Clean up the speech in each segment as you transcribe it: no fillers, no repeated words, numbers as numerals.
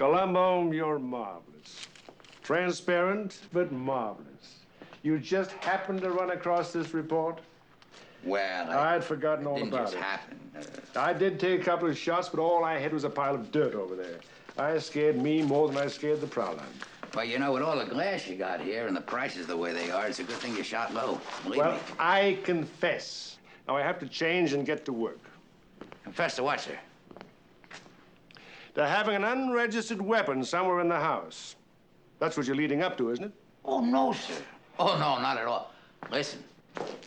Columbo, you're marvelous. Transparent, but marvelous. You just happened to run across this report? Well, I'd forgotten all didn't about just it. happen. I did take a couple of shots, but all I had was a pile of dirt over there. I scared me more than I scared the prowler. Well, you know, with all the glass you got here and the prices the way they are, it's a good thing you shot low. Believe me. I confess. Now I have to change and get to work. Confess to what, sir? To having an unregistered weapon somewhere in the house. That's what you're leading up to, isn't it? Oh, no, sir. Oh, no, not at all. Listen,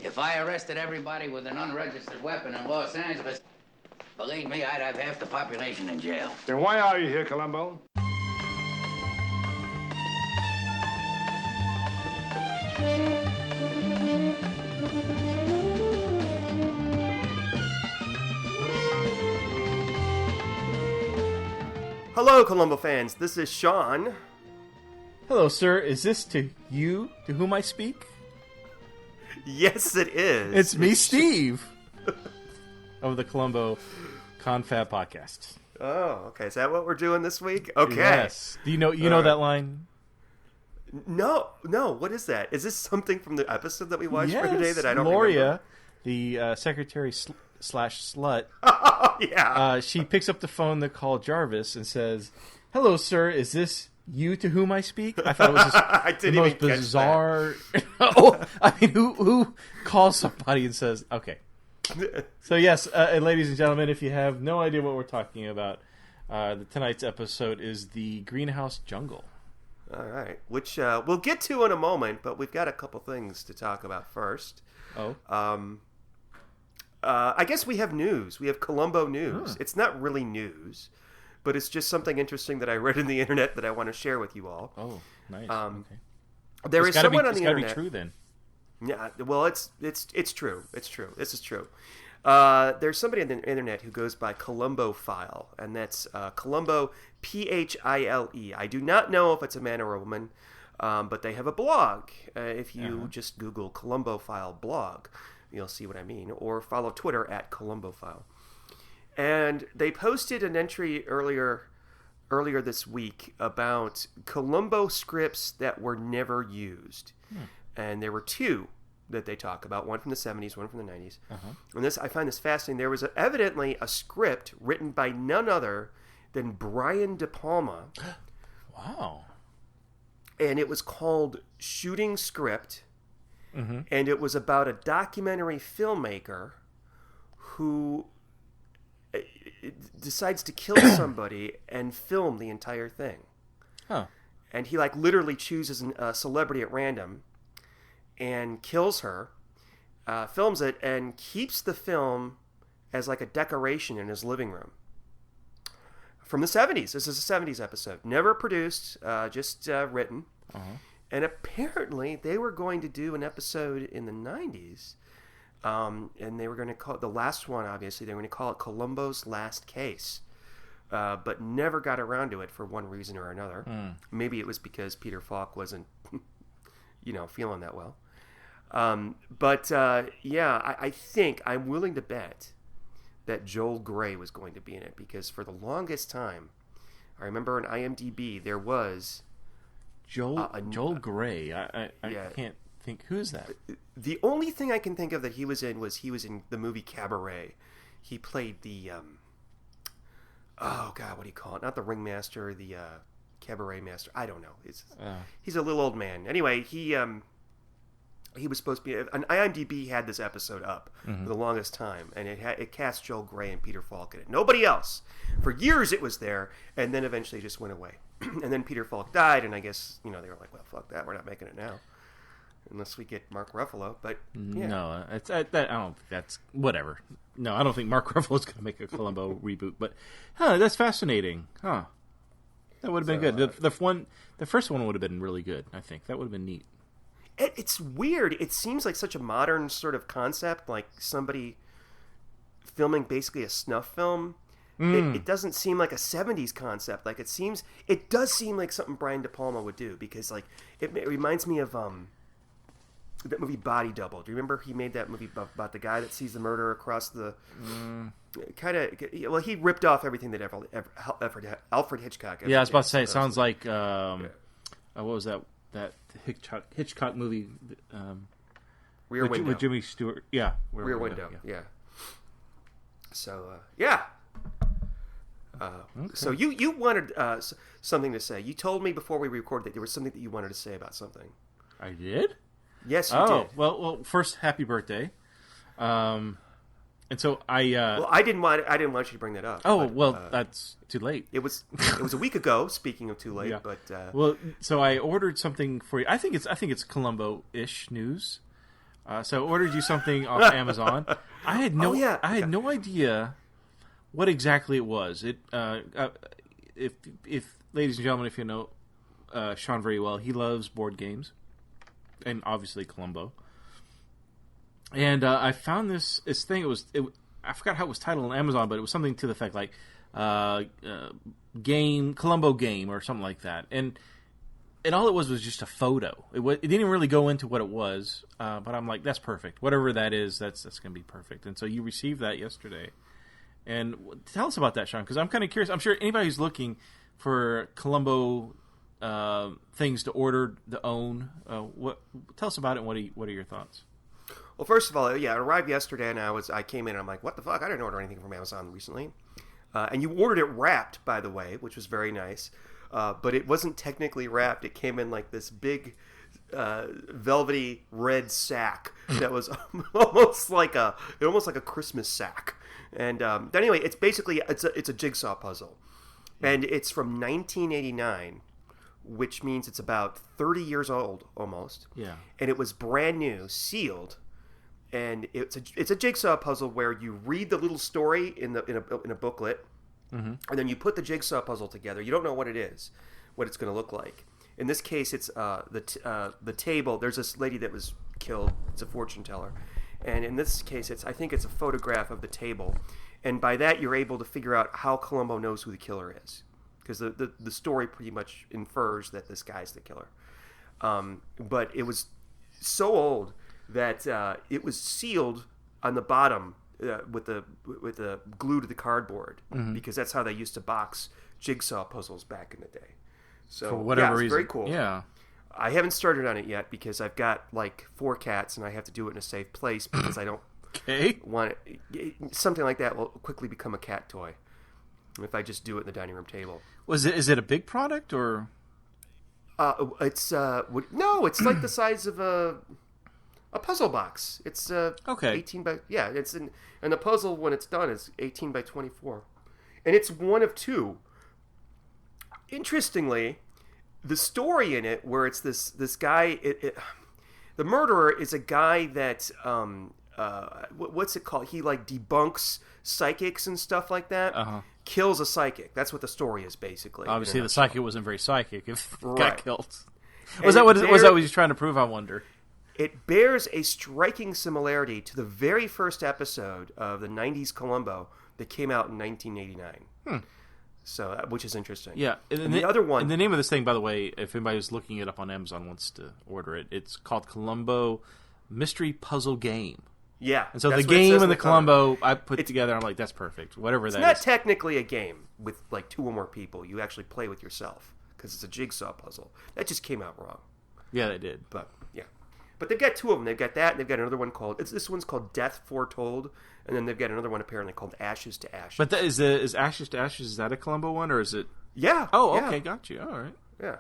if I arrested everybody with an unregistered weapon in Los Angeles, believe me, I'd have half the population in jail. Then why are you here, Columbo? Hello, Columbo fans. This is Sean. Hello, sir. Is this to you, to whom I speak? Yes, it is. It's me, Steve, of the Columbo Confab podcast. Oh, okay. Is that what we're doing this week? Okay. Yes. Do you know that line? No. What is that? Is this something from the episode that we watched for today that I don't Gloria, remember? the secretary slash slut. Oh, yeah. She picks up the phone to call Jarvis and says, "Hello, sir. Is this you to whom I speak?" I thought it was just I didn't the most even catch bizarre. I mean, who calls somebody and says, "Okay." So yes, and ladies and gentlemen, if you have no idea what we're talking about, tonight's episode is the Greenhouse Jungle. All right. Which we'll get to in a moment, but we've got a couple things to talk about first. Oh. I guess we have news. We have Columbo news. It's not really news, but it's just something interesting that I read in the internet that I want to share with you all. Oh, nice. Okay. There is someone on the internet. It's got to be true then. Yeah, well, it's true. It's true. This is true. There's somebody on the internet who goes by Columbo-phile, and that's Columbo, Phile. I do not know if it's a man or a woman, but they have a blog. If you just Google Columbo-phile blog, you'll see what I mean, or follow Twitter at Columbo-phile. And they posted an entry earlier this week about Columbo scripts that were never used. And there were two that they talk about, one from the 70s, one from the 90s. And I find this fascinating. There was evidently a script written by none other than Brian De Palma. Wow. And it was called Shooting Script. And it was about a documentary filmmaker who decides to kill somebody and film the entire thing. And he literally chooses a celebrity at random and kills her, films it, and keeps the film as a decoration in his living room. From the 70s. This is a 70s episode. Never produced, just written. And apparently they were going to do an episode in the 90s, and they were going to call it, the last one, obviously, they were going to call it Columbo's Last Case, but never got around to it for one reason or another. Maybe it was because Peter Falk wasn't, feeling that well. I think, I'm willing to bet that Joel Grey was going to be in it, because for the longest time, I remember on IMDb, there was... Joel Grey. I can't think. Who is that? The only thing I can think of that he was in the movie Cabaret. He played the... what do you call it? Not the ringmaster, the cabaret master. I don't know. He's a little old man. Anyway, he was supposed to be... An IMDb had this episode up for the longest time, and it cast Joel Grey and Peter Falk in it. Nobody else. For years it was there, and then eventually it just went away. And then Peter Falk died, and I guess, they were like, well, fuck that, we're not making it now. Unless we get Mark Ruffalo, but, yeah. No, I don't think that's... Whatever. No, I don't think Mark Ruffalo's going to make a Columbo reboot, but, that's fascinating. That would have been good. The first one would have been really good, I think. That would have been neat. It's weird. It seems like such a modern sort of concept, like somebody filming basically a snuff film. It doesn't seem like a 70s concept. It does seem like something Brian De Palma would do, because it reminds me of that movie Body Double. Do you remember he made that movie about the guy that sees the murder across the kind of, well, he ripped off everything that Alfred Hitchcock ever Yeah, I was about to did, say, it sounds supposedly. like, what was that Hitchcock movie? Rear Window. With Jimmy Stewart. Yeah. Rear Window, yeah. So, yeah. Okay. So you wanted something to say. You told me before we recorded that there was something that you wanted to say about something. I did? Yes, you did. Well, first, happy birthday. And so Well, I didn't want you to bring that up. That's too late. It was a week ago. Speaking of too late, Yeah. but Well, so I ordered something for you. I think it's Columbo-ish news. So I ordered you something off Amazon. I had no idea what exactly it was. It if ladies and gentlemen, if you know Sean very well, he loves board games, and obviously Columbo. And I found this thing. I forgot how it was titled on Amazon, but it was something to the effect like Columbo game or something like that. And all it was just a photo. It didn't even really go into what it was, but I'm like, that's perfect. Whatever that is, that's going to be perfect. And so you received that yesterday. And tell us about that, Sean, because I'm kind of curious. I'm sure anybody who's looking for Columbo things to order, to own, tell us about it. And what are your thoughts? Well, first of all, yeah, it arrived yesterday, and I came in, and I'm like, what the fuck? I didn't order anything from Amazon recently. And you ordered it wrapped, by the way, which was very nice. But it wasn't technically wrapped. It came in like this big velvety red sack that was almost like a Christmas sack. And anyway, it's basically it's a jigsaw puzzle, and it's from 1989, which means it's about 30 years old almost. Yeah. And it was brand new, sealed. And it's a jigsaw puzzle where you read the little story in a booklet, and then you put the jigsaw puzzle together. You don't know what it is, what it's going to look like. In this case, it's the table. There's this lady that was killed. It's a fortune teller, and in this case, I think it's a photograph of the table, and by that you're able to figure out how Columbo knows who the killer is, because the story pretty much infers that this guy's the killer. But it was so old that it was sealed on the bottom with the glue to the cardboard, because that's how they used to box jigsaw puzzles back in the day. So for whatever it's reason, very cool. Yeah, I haven't started on it yet because I've got like 4 cats and I have to do it in a safe place because I don't want it. Something like that will quickly become a cat toy if I just do it in the dining room table. Is it a big product or? It's it's like the size of a puzzle box. It's 18 by and the puzzle when it's done is 18 by 24, and it's one of 2. Interestingly, the story in it where it's this guy, the murderer is a guy that what's it called? He like debunks psychics and stuff like that. Kills a psychic. That's what the story is basically. Obviously, the psychic wasn't very psychic if he Right. got killed. Was that what he's trying to prove? I wonder. It bears a striking similarity to the very first episode of the 90s Columbo that came out in 1989. So, which is interesting. Yeah. And the other one... And the name of this thing, by the way, if anybody who's looking it up on Amazon wants to order it, it's called Columbo Mystery Puzzle Game. Yeah. And so the game and the Columbo I put together, I'm like, that's perfect. Whatever that is. It's not technically a game with like 2 or more people. You actually play with yourself because it's a jigsaw puzzle. That just came out wrong. Yeah, they did. But, yeah. But they've got 2 of them. They've got that, and they've got another one called... This one's called Death Foretold, and then they've got another one apparently called Ashes to Ashes. But is Ashes to Ashes, is that a Columbo one, or is it... Yeah. Oh, yeah. okay, got you. All right. Yeah.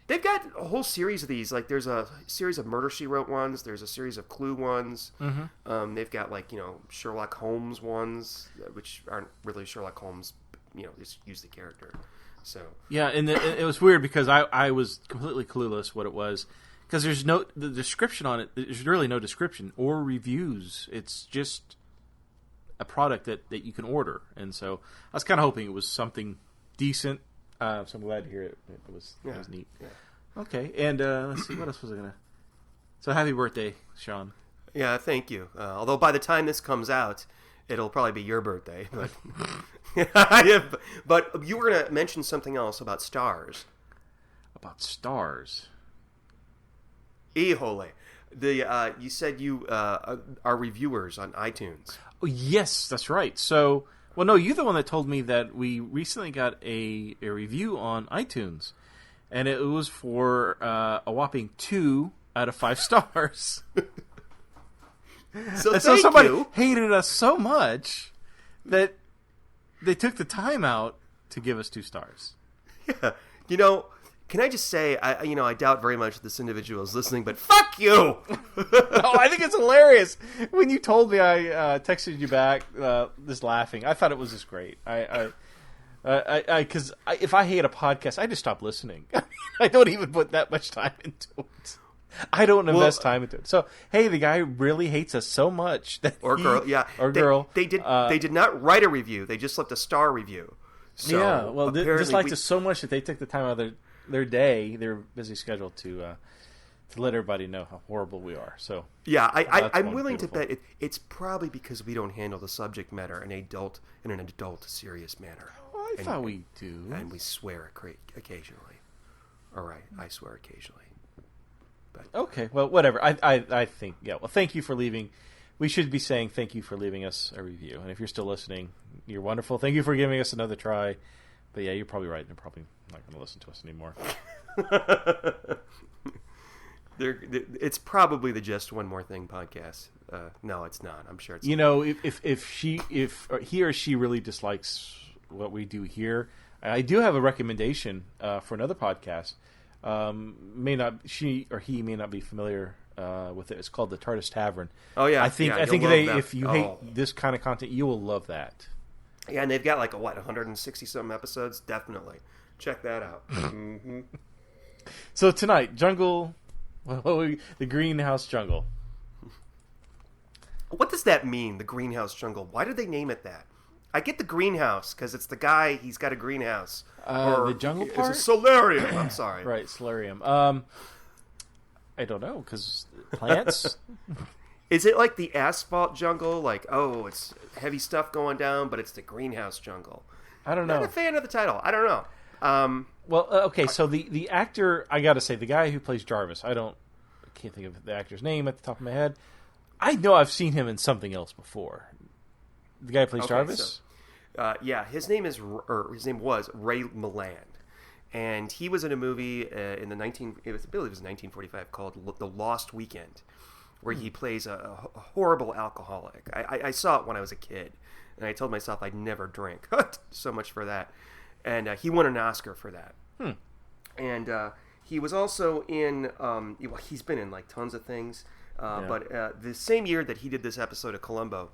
They've got a whole series of these. Like, there's a series of Murder, She Wrote ones. There's a series of Clue ones. They've got, like, Sherlock Holmes ones, which aren't really Sherlock Holmes, just use the character. So... Yeah, and it was weird because I was completely clueless what it was. Because there's the description on it, there's really no description or reviews. It's just a product that you can order. And so I was kind of hoping it was something decent. So I'm glad to hear it. It was neat. Yeah. Okay, and let's see, what else was I going to... So happy birthday, Sean. Yeah, thank you. Although by the time this comes out, it'll probably be your birthday. But, but you were going to mention something else about stars. About stars? Híjole. You said you are reviewers on iTunes. Oh, yes, that's right. So, well, no, you're the one that told me that we recently got a review on iTunes, and it was for a whopping 2 out of 5 stars. So somebody you. hated us so much that they took the time out to give us 2 stars. Yeah. Can I just say, I doubt very much this individual is listening, but fuck you! Oh, I think it's hilarious. When you told me, I texted you back, just laughing. I thought it was just great. Because if I hate a podcast, I just stop listening. I don't even put that much time into it. I don't invest time into it. So, hey, the guy really hates us so much that girl, they did not write a review. They just left a star review. So yeah, well, disliked us so much that they took the time out of their day, their busy schedule, to let everybody know how horrible we are. So yeah, I'm willing to bet it's probably because we don't handle the subject matter in an adult, serious manner. Oh, I thought we do, and we swear occasionally. All right, I swear occasionally. But okay, well, whatever. I think Well, thank you for leaving. We should be saying thank you for leaving us a review. And if you're still listening, you're wonderful. Thank you for giving us another try. But yeah, you're probably right. They're probably not going to listen to us anymore. It's probably the Just One More Thing podcast. No, it's not. I'm sure it's not. If he or she really dislikes what we do here, I do have a recommendation for another podcast. She or he may not be familiar with it. It's called the TARDIS Tavern. Oh yeah, I think if you hate this kind of content, you will love that. Yeah, and they've got 160 some episodes. Definitely check that out. Mm-hmm. So tonight, Jungle, the Greenhouse Jungle. What does that mean? The Greenhouse Jungle? Why did they name it that? I get the greenhouse because it's the guy. He's got a greenhouse. The jungle part? It's a solarium. I'm sorry. Right, solarium. I don't know, because plants? Is it like the asphalt jungle? It's heavy stuff going down, but it's the greenhouse jungle. I don't know. Not a fan of the title. I don't know. Okay, so the actor, I got to say, the guy who plays Jarvis, I can't think of the actor's name at the top of my head. I know I've seen him in something else before. The guy who plays Jarvis? His name was Ray Milland. And he was in a movie I believe it was 1945 called The Lost Weekend, where he plays a horrible alcoholic. I saw it when I was a kid, and I told myself I'd never drink. So much for that. And he won an Oscar for that. And he was also in, he's been in tons of things. But the same year that he did this episode of Columbo,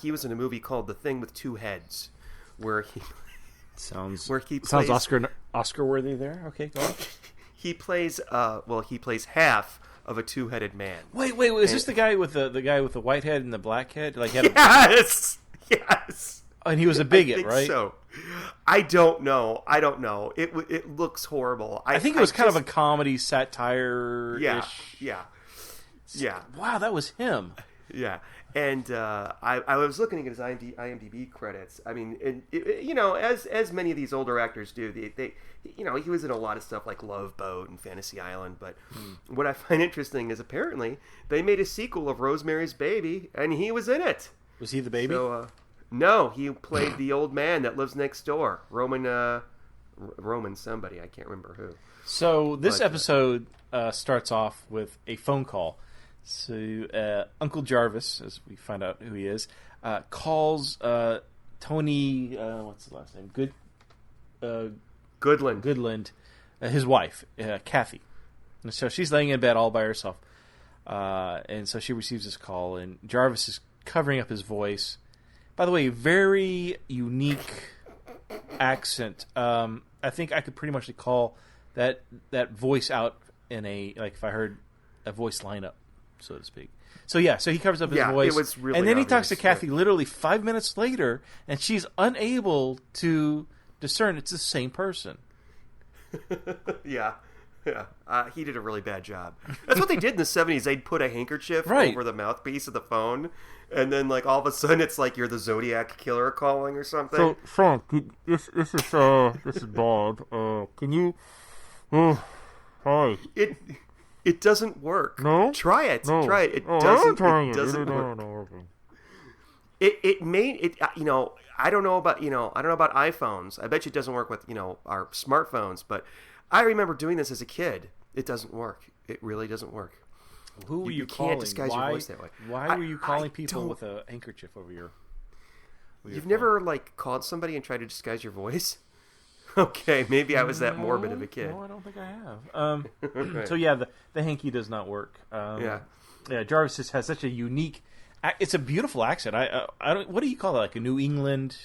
he was in a movie called The Thing with Two Heads, where he sounds plays, Oscar worthy there. Okay, go on. He plays half of a two-headed man. Wait, is this the guy with the white head and the black head? Yes. And he was a bigot, right? So, I don't know. It looks horrible. I think it was kind of a comedy satire-ish. Yeah. Wow, that was him. Yeah. And I was looking at his IMDb credits. I mean, as many of these older actors do, they he was in a lot of stuff like Love Boat and Fantasy Island. But what I find interesting is apparently they made a sequel of Rosemary's Baby, and he was in it. Was he the baby? So, no, he played the old man that lives next door, Roman somebody, I can't remember who. So this episode starts off with a phone call. So Uncle Jarvis, as we find out who he is, calls Tony. What's the last name? Goodland, his wife, Kathy. And so she's laying in bed all by herself, and so she receives this call, and Jarvis is covering up his voice. By the way, very unique accent. I think I could pretty much call that voice out in if I heard a voice lineup, so to speak. So he covers up his voice. It was really and then obvious. He talks to Kathy literally 5 minutes later, and she's unable to discern it's the same person. Yeah. He did a really bad job. That's what they did in the 70s. They'd put a handkerchief over the mouthpiece of the phone, and then all of a sudden it's like you're the Zodiac killer calling or something. So Frank, this is Bob. Can you? Hi. It doesn't work. No? Try it. No. Try it. It I'm doesn't. trying It doesn't it. work. No. it made it. I don't know about iPhones. I bet you it doesn't work with our smartphones. But I remember doing this as a kid. It doesn't work. It really doesn't work. Who were you can't calling? disguise your voice that way. Why were you calling people with a handkerchief over your? You've never called somebody and tried to disguise your voice? Okay, maybe I was that morbid of a kid. No, I don't think I have. Right. So yeah, the hanky does not work. Yeah, Jarvis just has such a unique. It's a beautiful accent. I don't. What do you call it? Like a New England?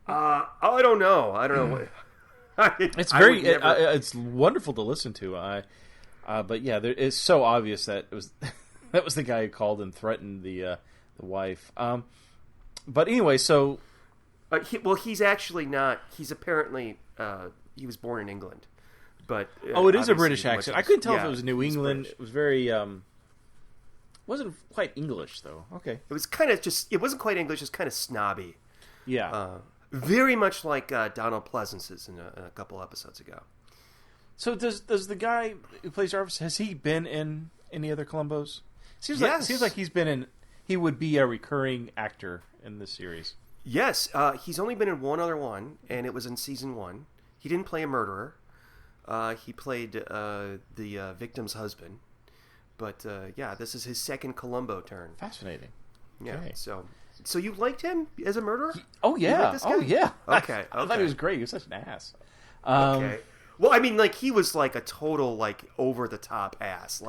I don't know. I don't know what. It's very. It's wonderful to listen to. But yeah, it's so obvious that it was that was the guy who called and threatened the wife. But anyway, so. He's actually not. He's apparently he was born in England, but it is a British accent. I couldn't tell if it was New England. British. It was very wasn't quite English though. Okay, it was kind of just. It wasn't quite English. It's kind of snobby. Yeah, very much like Donald Pleasance's in a couple episodes ago. So does the guy who plays Jarvis, has he been in any other Columbos? Seems like he's been in. He would be a recurring actor in this series. Yes, he's only been in one other one, and it was in season 1. He didn't play a murderer. He played the victim's husband. But yeah, this is his second Columbo turn. Fascinating. Yeah. Okay. So you liked him as a murderer? Oh yeah. Oh yeah. Okay. I thought he was great. He was such an ass. Okay. Well, I mean, he was a total over the top ass.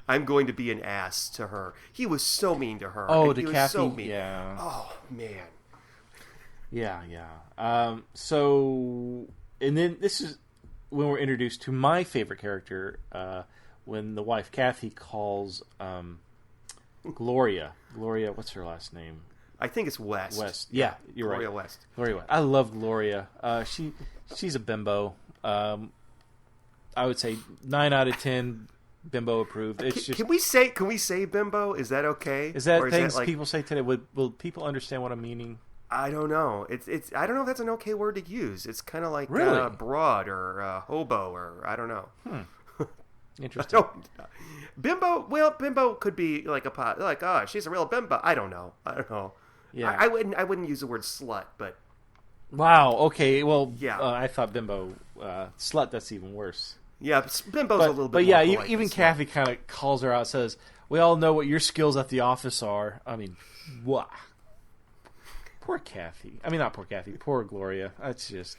I'm going to be an ass to her. He was so mean to her. Oh, to he Kathy. Was so mean. Yeah. Oh man. Yeah. So, and then this is when we're introduced to my favorite character. When the wife Kathy calls Gloria. Gloria, what's her last name? I think it's West. West. Yeah, you're Gloria right. West. Gloria West. I love Gloria. She's a bimbo. I would say 9 out of 10 bimbo approved. It's just. Can we say bimbo? Is that okay? Is that things people say today? Will people understand what I'm meaning? I don't know. It's I don't know if that's an okay word to use. It's kind of like really? Broad or hobo or I don't know. Interesting. Bimbo. Well, bimbo could be she's a real bimbo. I don't know. Yeah. I wouldn't use the word slut, but. Wow. Okay. Well. Yeah. I thought bimbo, slut. That's even worse. Yeah, bimbo's a little bit. But yeah, more even Kathy kind of calls her out. Says, "We all know what your skills at the office are." I mean, what? Poor Kathy. I mean, not poor Kathy. Poor Gloria. That's just.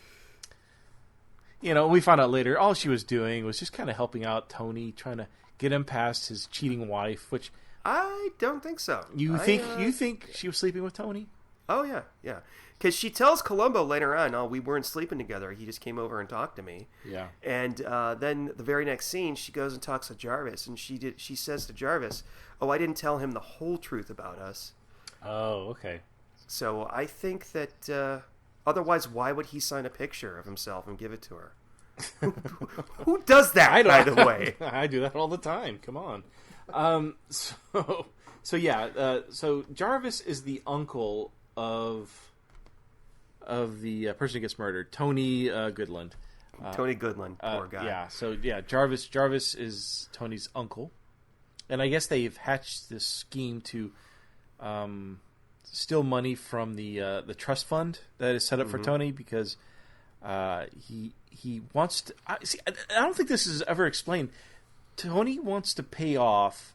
We found out later all she was doing was just kind of helping out Tony, trying to get him past his cheating wife. Which I don't think so. You think she was sleeping with Tony? Oh yeah. Because she tells Columbo later on, "Oh, we weren't sleeping together. He just came over and talked to me." Yeah. And then the very next scene, she goes and talks to Jarvis, and she says to Jarvis, "Oh, I didn't tell him the whole truth about us." Oh, okay. So I think that otherwise, why would he sign a picture of himself and give it to her? Who does that? By the way, I do that all the time. Come on. So Jarvis is the uncle of the person who gets murdered, Tony Goodland. Tony Goodland, poor guy. Yeah. So yeah, Jarvis is Tony's uncle, and I guess they've hatched this scheme to steal money from the trust fund that is set up for Tony because he wants to. I don't think this is ever explained. Tony wants to pay off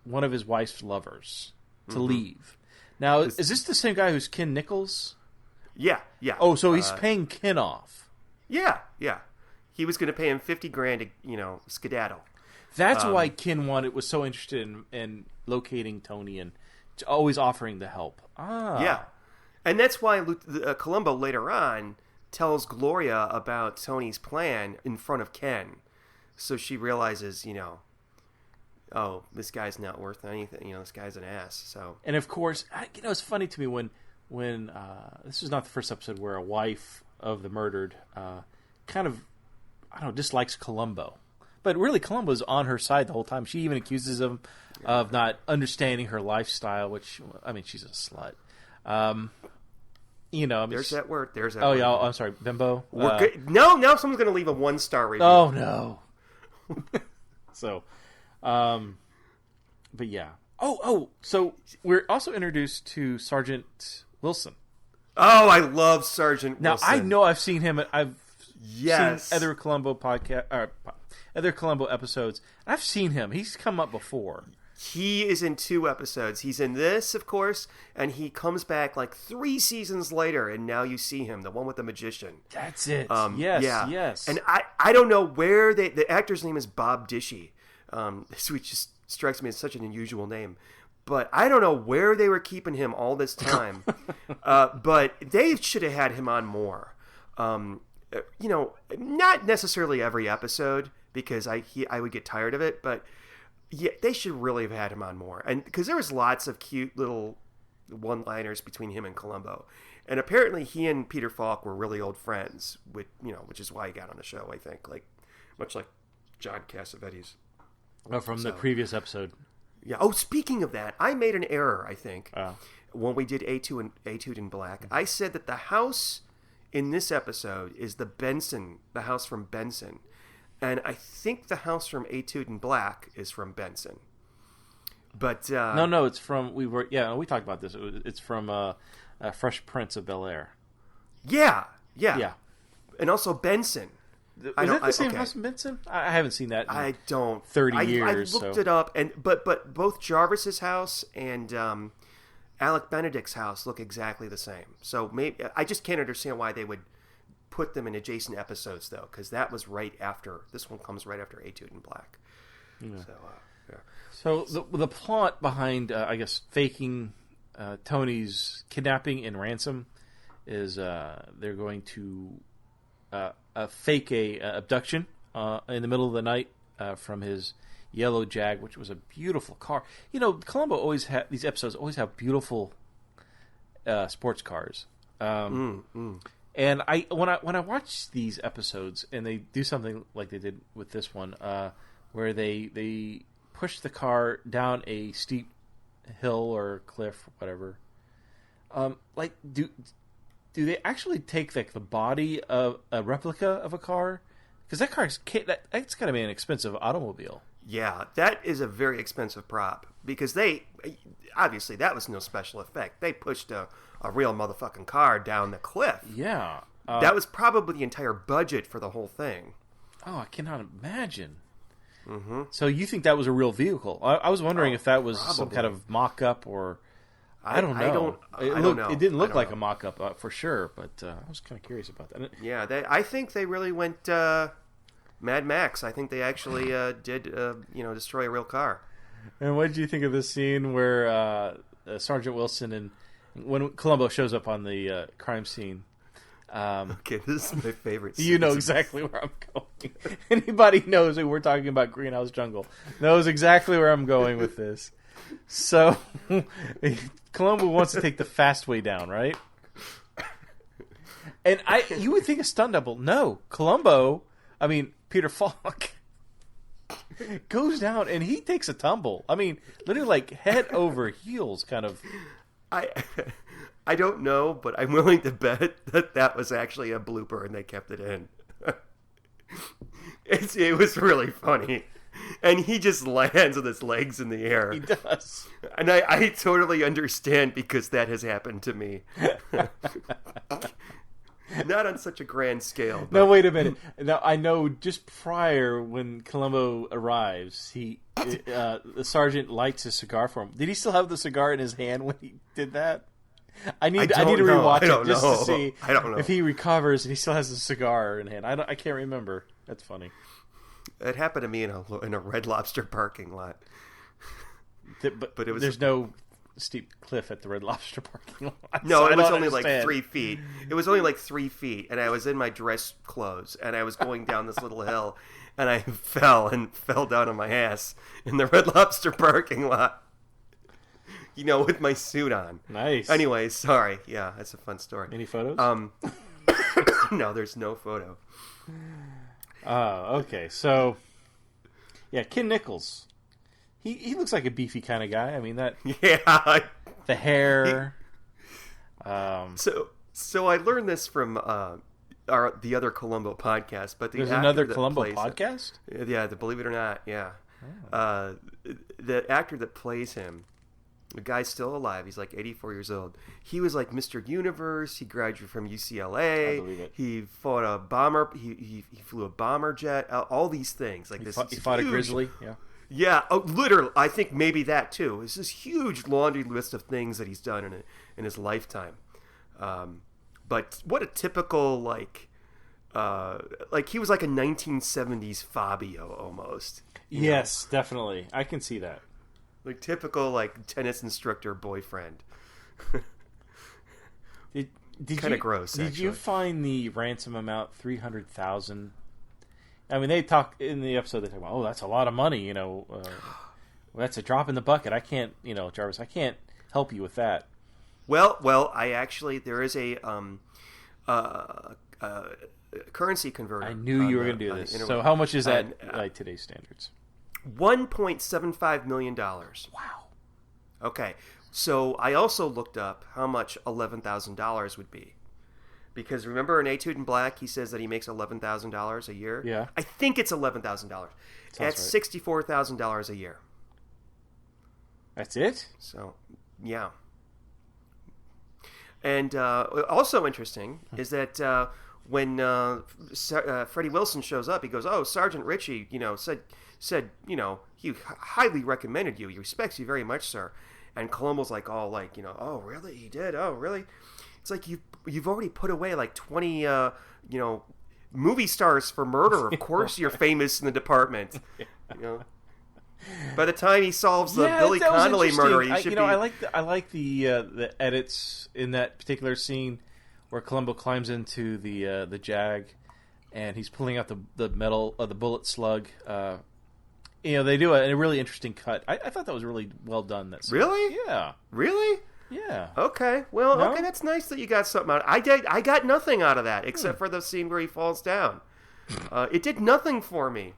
one of his wife's lovers to leave. Now, is this the same guy who's Ken Nichols? Yeah. Oh, so he's paying Ken off. Yeah. He was going to pay him $50,000 to, skedaddle. That's why Ken was so interested in locating Tony and always offering the help. Ah. Yeah. And that's why Columbo later on tells Gloria about Tony's plan in front of Ken. So she realizes, oh, this guy's not worth anything. This guy's an ass. So. And of course, it's funny to me when this is not the first episode where a wife of the murdered dislikes Columbo. But really, Columbo's on her side the whole time. She even accuses him of not understanding her lifestyle, which, she's a slut. There's that word. Oh, yeah, I'm sorry, bimbo. No, now someone's going to leave a 1-star review. Oh, no. So, but yeah. So we're also introduced to Sergeant Wilson. Oh, I love Sergeant Now, Wilson. I know I've seen him. I've Yes. seen other Columbo other Columbo episodes. I've seen him. He's come up before. He is in 2 episodes. He's in this, of course, and he comes back like 3 seasons later, and now you see him, the one with the magician. That's it. Yeah. Yes. And I don't know where the actor's name is Bob Dishy, which just strikes me as such an unusual name. But I don't know where they were keeping him all this time. But they should have had him on more. Not necessarily every episode, because I would get tired of it, but yeah, they should really have had him on more. And because there was lots of cute little one-liners between him and Columbo. And apparently he and Peter Falk were really old friends, which is why he got on the show, I think, much like John Cassavetes. From the previous episode. Yeah. Oh, speaking of that, I made an error, I think, when we did Etude in Black. I said that the house in this episode is the house from Benson. And I think the house from Etude in Black is from Benson. But no, it's from we talked about this. It's from Fresh Prince of Bel-Air. Yeah, and also Benson. Is that the same house in Benson? I haven't seen that. I don't. 30 years. I looked it up, but both Jarvis's house and Alec Benedict's house look exactly the same. So maybe I just can't understand why they would put them in adjacent episodes, though, because that was right after. This one comes right after Etude in Black. Yeah. So the plot behind, I guess, faking Tony's kidnapping and ransom is they're going to fake a abduction in the middle of the night from his yellow Jag, which was a beautiful car. Columbo always these episodes always have beautiful sports cars. And when I watch these episodes and they do something like they did with this one, where they push the car down a steep hill or cliff or whatever, do they actually take the body of a replica of a car? Because that car that's got to be an expensive automobile. Yeah, that is a very expensive prop, because obviously that was no special effect. They pushed a real motherfucking car down the cliff. Yeah. That was probably the entire budget for the whole thing. Oh, I cannot imagine. Mm-hmm. So you think that was a real vehicle? I was wondering if that was some kind of mock-up or... I don't know. I don't know. It didn't look like a mock-up for sure, but I was kind of curious about that. Yeah, I think they really went Mad Max. I think they actually did destroy a real car. And what did you think of this scene where Sergeant Wilson and when Columbo shows up on the crime scene? Okay, this is my favorite scene. You know exactly where I'm going. Anybody knows that we're talking about Greenhouse Jungle knows exactly where I'm going with this. So, Columbo wants to take the fast way down, right? And you would think a stunt double. No, Peter Falk goes down and he takes a tumble. Literally like head over heels, kind of. I don't know, but I'm willing to bet that was actually a blooper and they kept it in. It was really funny. And he just lands with his legs in the air. He does. And I totally understand, because that has happened to me. Not on such a grand scale. But... No, wait a minute. Now, I know just prior, when Columbo arrives, the sergeant lights a cigar for him. Did he still have the cigar in his hand when he did that? I need to rewatch it just to see if he recovers and he still has the cigar in hand. I can't remember. That's funny. It happened to me in a Red Lobster parking lot. But it was there's no steep cliff at the Red Lobster parking lot. No, it was only like 3 feet. It was only like 3 feet, and I was in my dress clothes, and I was going down this little hill, and I fell down on my ass in the Red Lobster parking lot. With my suit on. Nice. Anyway, sorry. Yeah, that's a fun story. Any photos? No, there's no photo. Okay. So, yeah, Ken Nichols. He looks like a beefy kind of guy. Yeah. The hair. So I learned this from the other Columbo podcast, but there's another Columbo podcast. Yeah, believe it or not, yeah. the actor that plays him, the guy's still alive. He's like 84 years old. He was like Mr. Universe. He graduated from UCLA. I believe it. He fought a bomber. He flew a bomber jet. All these things like this. He fought a grizzly. Yeah. Yeah. Oh, literally. I think maybe that too. It's this huge laundry list of things that he's done in his lifetime. But what a typical like he was like a 1970s Fabio almost. Yes, definitely. I can see that. Like typical like tennis instructor boyfriend. Kind of gross. Did you find the ransom amount 300,000? I mean, they talk in the episode. They talk about, that's a lot of money. That's a drop in the bucket. I can't, Jarvis, I can't help you with that. Well, I actually there is a currency converter. I knew you were going to do this. So how much is that by today's standards? $1.75 million. Wow. Okay, so I also looked up how much $11,000 would be. Because remember in Etude in Black, he says that he makes $11,000 a year? Yeah. I think it's $11,000. That's right. $64,000 a year. That's it? So, yeah. And also interesting is that when Freddie Wilson shows up, he goes, "Oh, Sergeant Ritchie, said he highly recommended you. He respects you very much, sir." And Columbo's like, "Oh, really? He did? Oh, really?" It's like you've already put away like 20 movie stars for murder. Of course, you're famous in the department. By the time he solves the Billy Connolly murder, he should be. I like the edits in that particular scene where Columbo climbs into the Jag, and he's pulling out the metal the bullet slug. They do a really interesting cut. I thought that was really well done. That scene. Really? Yeah. Really? Yeah. Okay. Well, No? okay. That's nice that you got something out. I got nothing out of that except for the scene where he falls down. It did nothing for me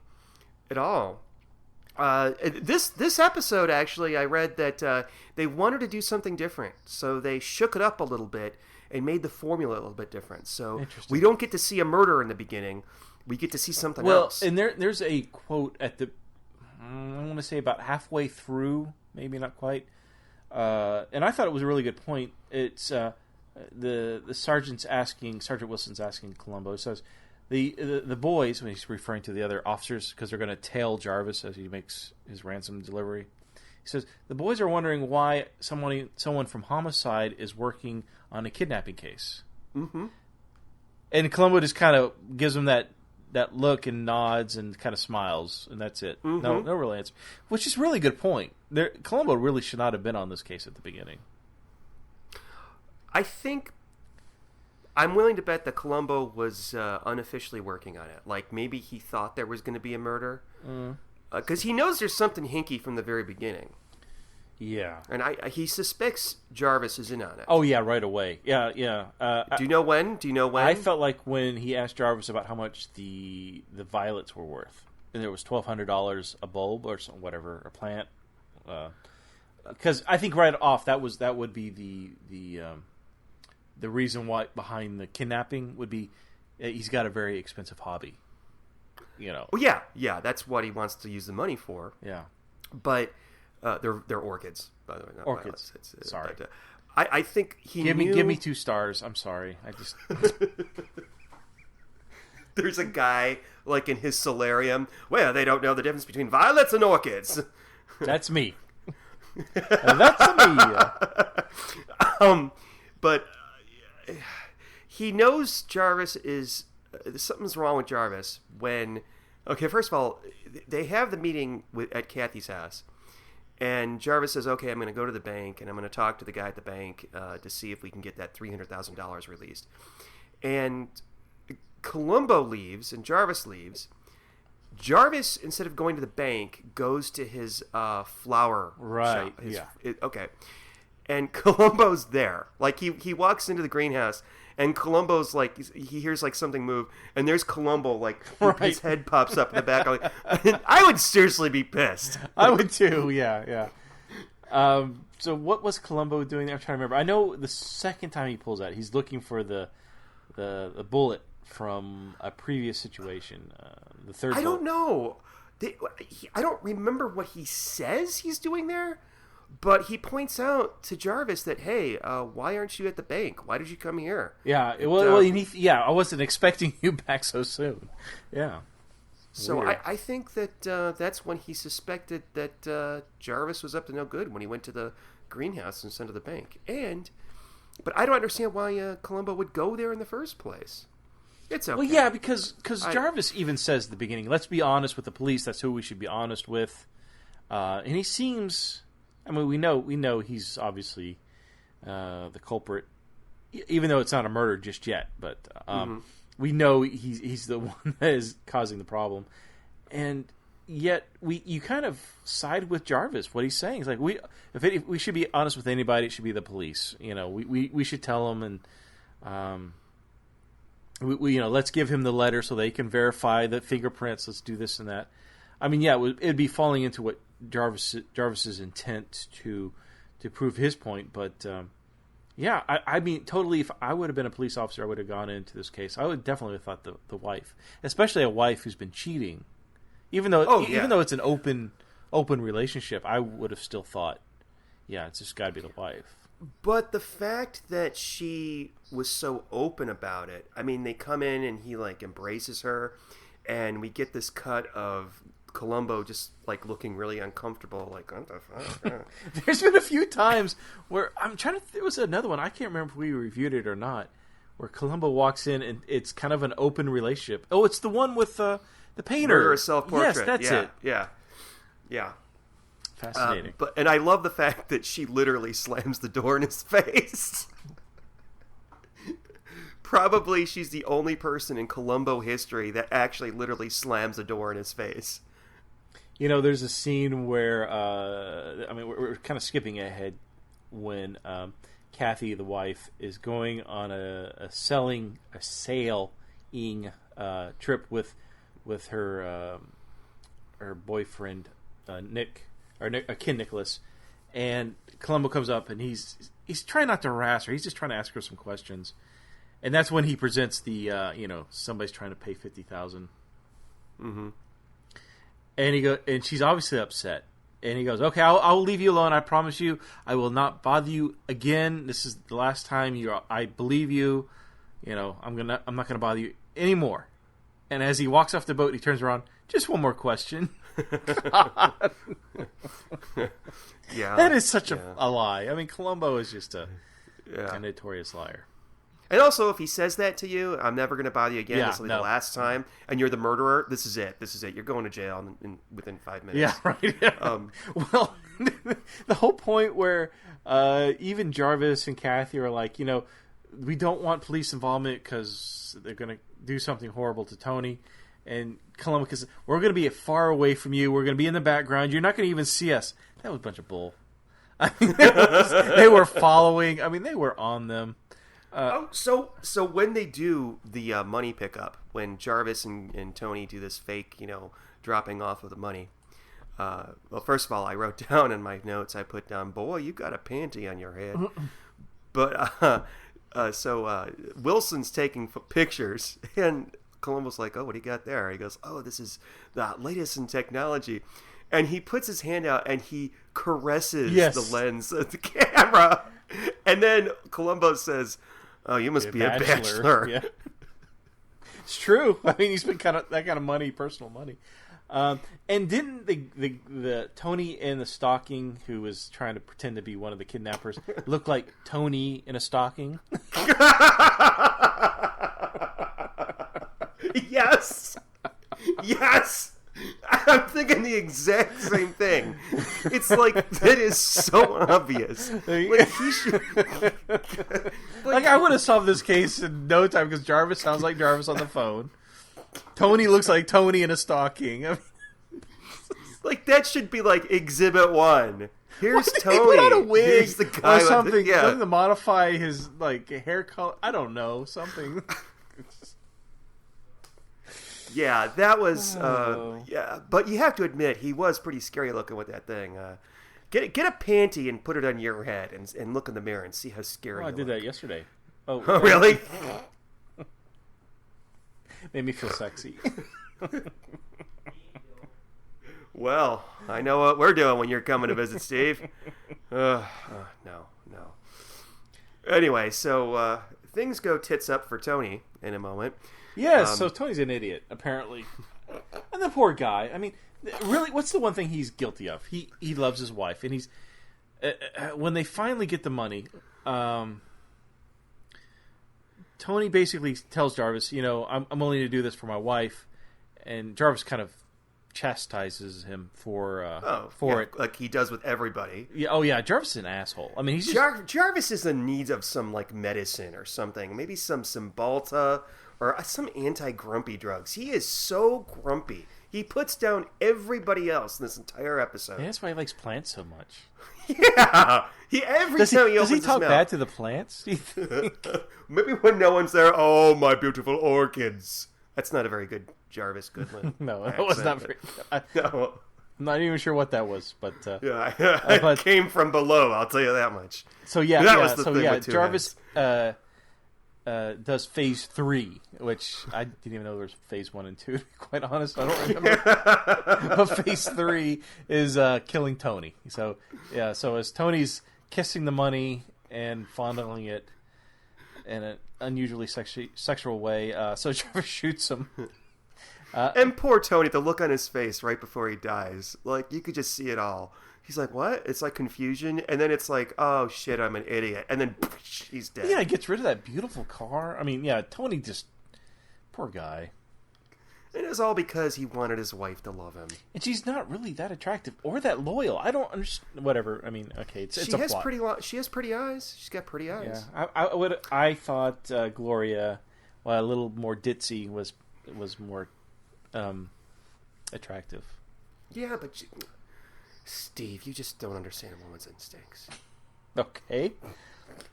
at all. This episode, actually, I read that they wanted to do something different, so they shook it up a little bit and made the formula a little bit different. So we don't get to see a murder in the beginning; we get to see something else. Well, and there's a quote at the I want to say about halfway through, maybe not quite, and I thought it was a really good point. It's the Sergeant Wilson's asking Columbo. He says. The boys, when he's referring to the other officers, because they're going to tail Jarvis as he makes his ransom delivery, he says, the boys are wondering why someone from Homicide is working on a kidnapping case. Mm-hmm. And Columbo just kind of gives them that look and nods and kind of smiles, and that's it. Mm-hmm. No real answer. Which is a really good point. Columbo really should not have been on this case at the beginning. I think... I'm willing to bet that Columbo was unofficially working on it. Like, maybe he thought there was going to be a murder. Because he knows there's something hinky from the very beginning. Yeah. And he suspects Jarvis is in on it. Oh, yeah, right away. Yeah. Do you know when? I felt like when he asked Jarvis about how much the violets were worth. And there was $1,200 a bulb or something, whatever, a plant. Because I think right off, that would be the reason why behind the kidnapping would be he's got a very expensive hobby, Oh yeah, that's what he wants to use the money for. Yeah, but they're orchids, by the way. Not orchids. Sorry, but, I think he give me 2 stars. I'm sorry. I just there's a guy like in his solarium. Well, they don't know the difference between violets and orchids. That's me. That's me. But. He knows Jarvis is... something's wrong with Jarvis when... Okay, first of all, they have the meeting at Kathy's house. And Jarvis says, okay, I'm going to go to the bank, and I'm going to talk to the guy at the bank to see if we can get that $300,000 released. And Columbo leaves, and Jarvis leaves. Jarvis, instead of going to the bank, goes to his flower shop. Okay. And Columbo's there. Like, he walks into the greenhouse, and Columbo's like, he hears like something move, and there's Columbo, like, his head pops up in the back. I would seriously be pissed. I would too, yeah. So what was Columbo doing there? I'm trying to remember. I know the second time he pulls out, he's looking for the bullet from a previous situation. The third. I don't know. I don't remember what he says he's doing there, but he points out to Jarvis that, hey, why aren't you at the bank? Why did you come here? Yeah, I wasn't expecting you back so soon. Yeah. So I think that that's when he suspected that Jarvis was up to no good when he went to the greenhouse instead of the bank. But I don't understand why Columbo would go there in the first place. It's okay. Well, yeah, because Jarvis even says at the beginning, let's be honest with the police. That's who we should be honest with. And he seems... I mean, we know he's obviously the culprit, even though it's not a murder just yet. But we know he's the one that is causing the problem. And yet you kind of side with Jarvis. What he's saying is like if we should be honest with anybody, it should be the police. You know, we should tell them, and we let's give him the letter so they can verify the fingerprints. Let's do this and that. I mean, yeah, it'd be falling into what Jarvis's intent to prove his point, but yeah, I mean, totally. If I would have been a police officer, I would have gone into this case. I would definitely have thought the wife, especially a wife who's been cheating, even though it's an open relationship, I would have still thought, yeah, it's just got to be the wife. But the fact that she was so open about it, I mean, they come in and he like embraces her, and we get this cut of Columbo just like looking really uncomfortable, like what the fuck. There's been a few times where I'm trying to. There was another one, I can't remember if we reviewed it or not, where Columbo walks in and it's kind of an open relationship. Oh, it's the one with the painter. Murder self-portrait. Yes, that's it. Yeah. Fascinating. And I love the fact that she literally slams the door in his face. Probably she's the only person in Columbo history that actually literally slams a door in his face. You know, there's a scene where, we're kind of skipping ahead when Kathy, the wife, is going on a sailing trip with her boyfriend Nicholas, and Columbo comes up and he's trying not to harass her. He's just trying to ask her some questions, and that's when he presents the somebody's trying to pay $50,000. Mm-hmm. And she's obviously upset. And he goes, "Okay, I'll leave you alone. I promise you, I will not bother you again. This is the last time I believe you. You know, I'm not gonna bother you anymore." And as he walks off the boat, he turns around. Just one more question. Yeah, that is such a lie. I mean, Columbo is just a notorious liar. And also, if he says that to you, I'm never going to bother you again. This will be the last time. And you're the murderer. This is it. You're going to jail within 5 minutes. Yeah, right. Yeah. Well, the whole point where even Jarvis and Kathy are like, we don't want police involvement because they're going to do something horrible to Tony. And Columbo, because we're going to be far away from you. We're going to be in the background. You're not going to even see us. That was a bunch of bull. I mean, they were following. I mean, they were on them. So when they do the money pickup, when Jarvis and Tony do this fake, dropping off of the money, well, first of all, I wrote down in my notes, I put down, boy, you got a panty on your head. But so Wilson's taking pictures, and Columbo's like, oh, what do you got there? He goes, oh, this is the latest in technology. And he puts his hand out and he caresses the lens of the camera. And then Columbo says, oh, you must be a bachelor. Yeah. It's true. I mean, he's been that kind of money, personal money. And didn't the Tony in the stocking, who was trying to pretend to be one of the kidnappers, look like Tony in a stocking? Yes. I'm thinking the exact same thing. It's like, that is so obvious. Like, he should... like, I would have solved this case in no time, because Jarvis sounds like Jarvis on the phone. Tony looks like Tony in a stocking. I mean... like, that should be like Exhibit 1. Here's Tony. He put on a wig Here's the guy or something. Something to modify his hair color. I don't know. Something. Yeah, that was but you have to admit he was pretty scary looking with that thing. Get a panty and put it on your head and look in the mirror and see how scary. I did that yesterday. Oh, really? Made me feel sexy. Well, I know what we're doing when you're coming to visit, Steve. No. Anyway, so things go tits up for Tony in a moment. Yeah, so Tony's an idiot, apparently. And the poor guy, I mean, really, what's the one thing he's guilty of? He loves his wife, and he's... when they finally get the money, Tony basically tells Jarvis, I'm only to do this for my wife, and Jarvis kind of chastises him for it, like he does with everybody. Yeah, Jarvis is an asshole. I mean, he's Jarvis is in need of some like medicine or something, maybe some Cymbalta or some anti-grumpy drugs. He is so grumpy. He puts down everybody else in this entire episode. Yeah, that's why he likes plants so much. Yeah, does he talk bad to the plants? Do you think? Maybe when no one's there. Oh, my beautiful orchids. That's not a very good Jarvis Goodwin. No, that was not very. No. I'm not even sure what that was, but it came from below. I'll tell you that much. So Jarvis does phase 3, which I didn't even know there was phase 1 and 2. To be quite honest, I don't remember. But phase 3 is killing Tony. So as Tony's kissing the money and fondling it in an unusually sexual way, so Jarvis shoots him. And poor Tony, the look on his face right before he dies, like you could just see it all. He's like, what? It's like confusion, and then it's like, oh shit, I'm an idiot, and then he's dead. Yeah, he gets rid of that beautiful car. I mean, yeah, Tony just, poor guy. It is all because he wanted his wife to love him, and she's not really that attractive or that loyal. I don't understand. Whatever. I mean, okay, it's a plot. She has pretty eyes. She's got pretty eyes. Yeah, I thought Gloria, while a little more ditzy, was more attractive. Yeah, but Steve, you just don't understand a woman's instincts. Okay.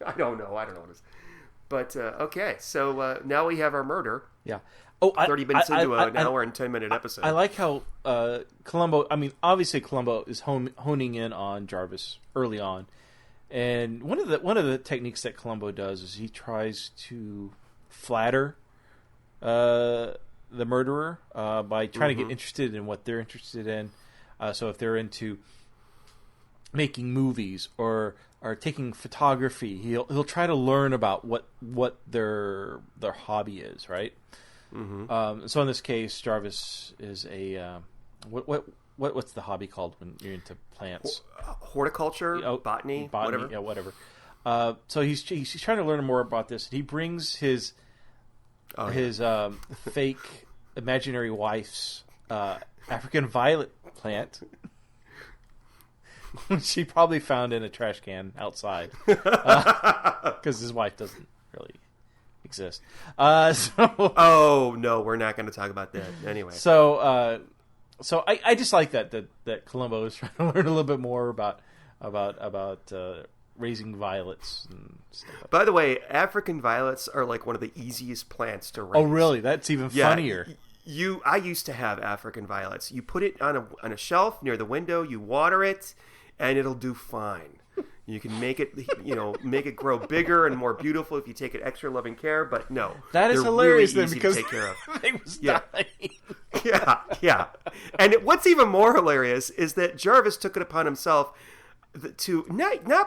I don't know what it is. But, okay, so now we have our murder. Yeah. 30 minutes into an hour and 10-minute episode. I like how Columbo, I mean, obviously Columbo is honing in on Jarvis early on. And one of the techniques that Columbo does is he tries to flatter the murderer by trying to get interested in what they're interested in. So if they're into making movies or taking photography, he'll try to learn about what their hobby is, right? Mm-hmm. So in this case, Jarvis is a what's the hobby called when you're into plants? Horticulture, botany, whatever. Yeah, whatever. So he's trying to learn more about this. He brings his fake imaginary wife's African violet plant. She probably found in a trash can outside because his wife doesn't really exist. Oh no, we're not going to talk about that anyway. So I just like that Columbo is trying to learn a little bit more about raising violets and stuff. By the way, African violets are like one of the easiest plants to raise. Oh really? That's even funnier. I used to have African violets. You put it on a shelf near the window. You water it, and it'll do fine. You can make it, make it grow bigger and more beautiful if you take it extra loving care. But no, that is hilarious. Really then because to take care of. They was dying. Yeah. And what's even more hilarious is that Jarvis took it upon himself to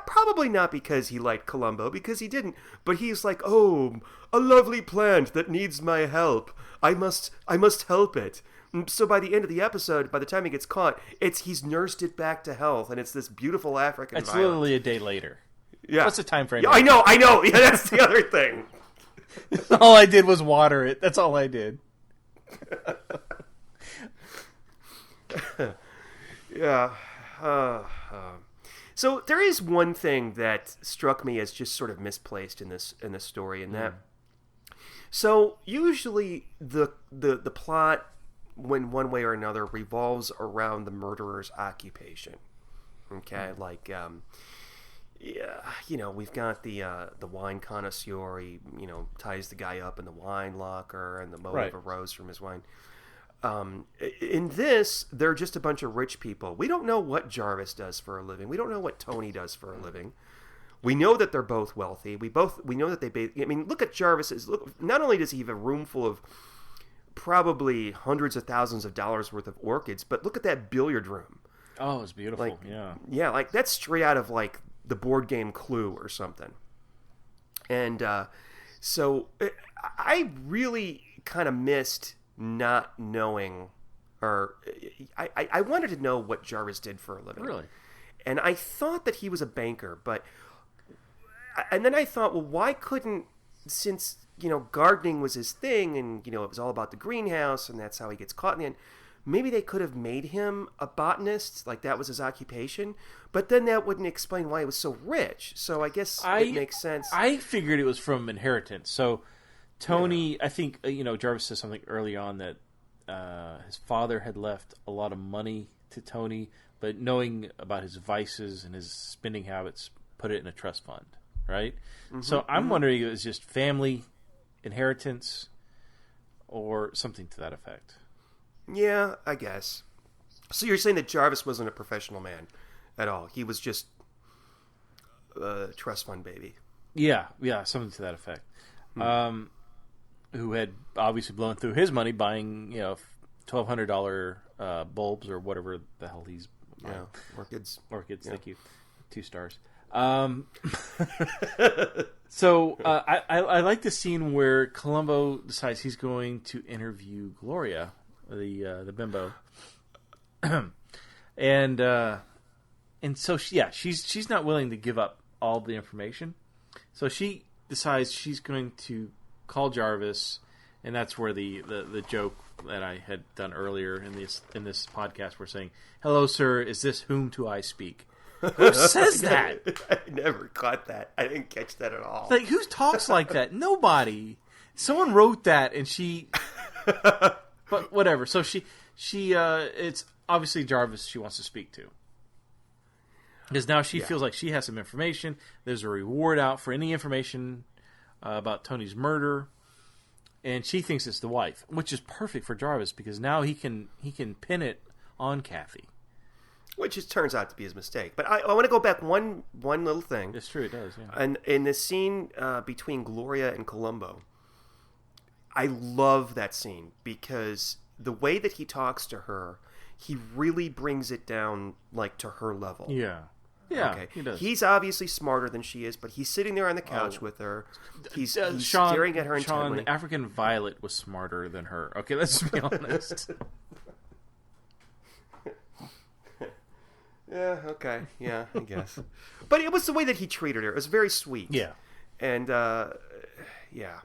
probably not because he liked Columbo, because he didn't, but he's like, oh, a lovely plant that needs my help. I must help it. So by the end of the episode, by the time he gets caught, he's nursed it back to health, and it's this beautiful African It's violet. literally a day later. Yeah. What's the time frame? Yeah, I know. Yeah, that's the other thing. All I did was water it. That's all I did. Yeah. So there is one thing that struck me as just sort of misplaced in this story, and that. So usually the plot, when one way or another, revolves around the murderer's occupation. Okay, like we've got the wine connoisseur. He ties the guy up in the wine locker, and the motive arose from his wine. In this, they're just a bunch of rich people. We don't know what Jarvis does for a living. We don't know what Tony does for a living. We know that they're both wealthy. We know that look at Jarvis's. Look, not only does he have a room full of probably hundreds of thousands of dollars worth of orchids. But look at that billiard room. Oh, it's beautiful. Like, yeah. Yeah, like that's straight out of like the board game Clue or something. And so I really kind of missed not knowing, or I wanted to know what Jarvis did for a living. Really? And I thought that he was a banker, and then I thought, well, why couldn't, since, gardening was his thing and, it was all about the greenhouse and that's how he gets caught in the end, maybe they could have made him a botanist, like that was his occupation, but then that wouldn't explain why he was so rich. So I guess it makes sense. I figured it was from inheritance. So Tony, I think, Jarvis says something early on that his father had left a lot of money to Tony, but knowing about his vices and his spending habits, put it in a trust fund, right? Mm-hmm, so I'm wondering if it was just family inheritance or something to that effect. Yeah, I guess. So you're saying that Jarvis wasn't a professional man at all. He was just a trust fund baby. Yeah, something to that effect. Who had obviously blown through his money buying, $1,200 bulbs or whatever the hell he's buying. Yeah, orchids. Yeah. Thank you. 2 stars. So I like the scene where Columbo decides he's going to interview Gloria, the bimbo, and so she's not willing to give up all the information, so she decides she's going to call Jarvis, and that's where the joke that I had done earlier in this podcast, we're saying, "Hello, sir, is this whom do I speak?" Who says that? I never caught that. I didn't catch that at all. Like, who talks like that? Nobody. Someone wrote that, and she. But whatever. So she it's obviously Jarvis she wants to speak to, because now she feels like she has some information. There's a reward out for any information about Tony's murder, and she thinks it's the wife, which is perfect for Jarvis because now he can pin it on Kathy. Which just turns out to be his mistake. But I want to go back one little thing. It's true, it does, yeah. And in the scene between Gloria and Columbo, I love that scene because the way that he talks to her, he really brings it down like to her level. Yeah. Yeah, okay. He does. He's obviously smarter than she is, but he's sitting there on the couch with her. He's staring at her intently. Sean, African Violet was smarter than her. Okay, let's be honest. Yeah, okay. Yeah, I guess. But it was the way that he treated her. It was very sweet. Yeah. And, yeah.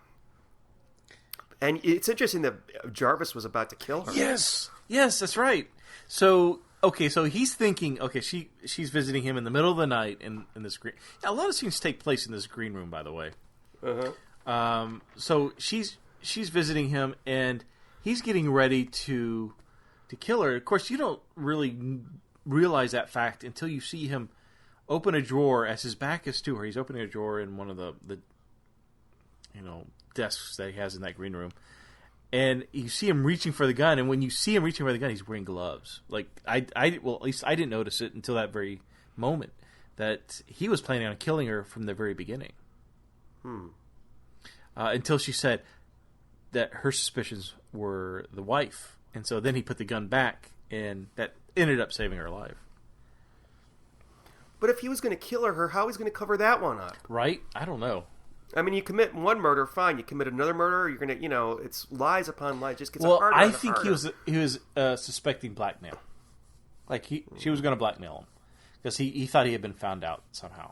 And it's interesting that Jarvis was about to kill her. Yes, that's right. So, okay, so he's thinking, okay, she's visiting him in the middle of the night in this green... Yeah, a lot of scenes take place in this green room, by the way. Uh-huh. So she's visiting him, and he's getting ready to kill her. Of course, you don't really realize that fact until you see him open a drawer as his back is to her. He's opening a drawer in one of the desks that he has in that green room, and you see him reaching for the gun. And when you see him reaching for the gun, he's wearing gloves. Like at least I didn't notice it until that very moment that he was planning on killing her from the very beginning. Until she said that her suspicions were the wife, and so then he put the gun back, and that ended up saving her life. But if he was going to kill her, how is he going to cover that one up? Right? I don't know. I mean, you commit one murder, fine. You commit another murder, you're going to, it's lies upon lies. It just gets harder. I think he was suspecting blackmail. Like she was going to blackmail him because he thought he had been found out somehow.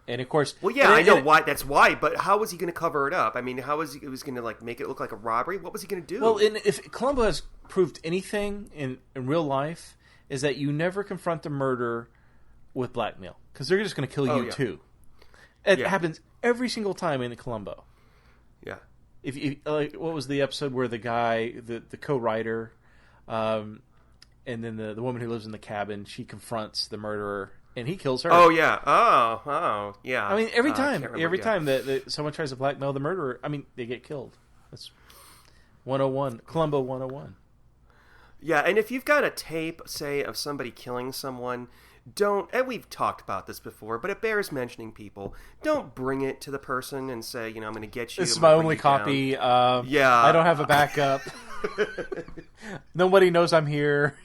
And of course, well, yeah, I know why. That's why. But how was he going to cover it up? I mean, how was he going to make it look like a robbery? What was he going to do? Well, if Columbo has proved anything in real life, is that you never confront a murder with blackmail because they're just going to kill you too. It happens every single time in Columbo. Yeah. If what was the episode where the guy, the co-writer, and then the woman who lives in the cabin, she confronts the murderer and he kills her. Oh yeah. Oh yeah. I mean, every time that someone tries to blackmail the murderer, I mean, they get killed. That's 101, Columbo 101. Yeah, and if you've got a tape, say, of somebody killing someone, don't, and we've talked about this before, but it bears mentioning, people, don't bring it to the person and say, I'm going to get you. This is my only copy. Yeah. I don't have a backup. Nobody knows I'm here.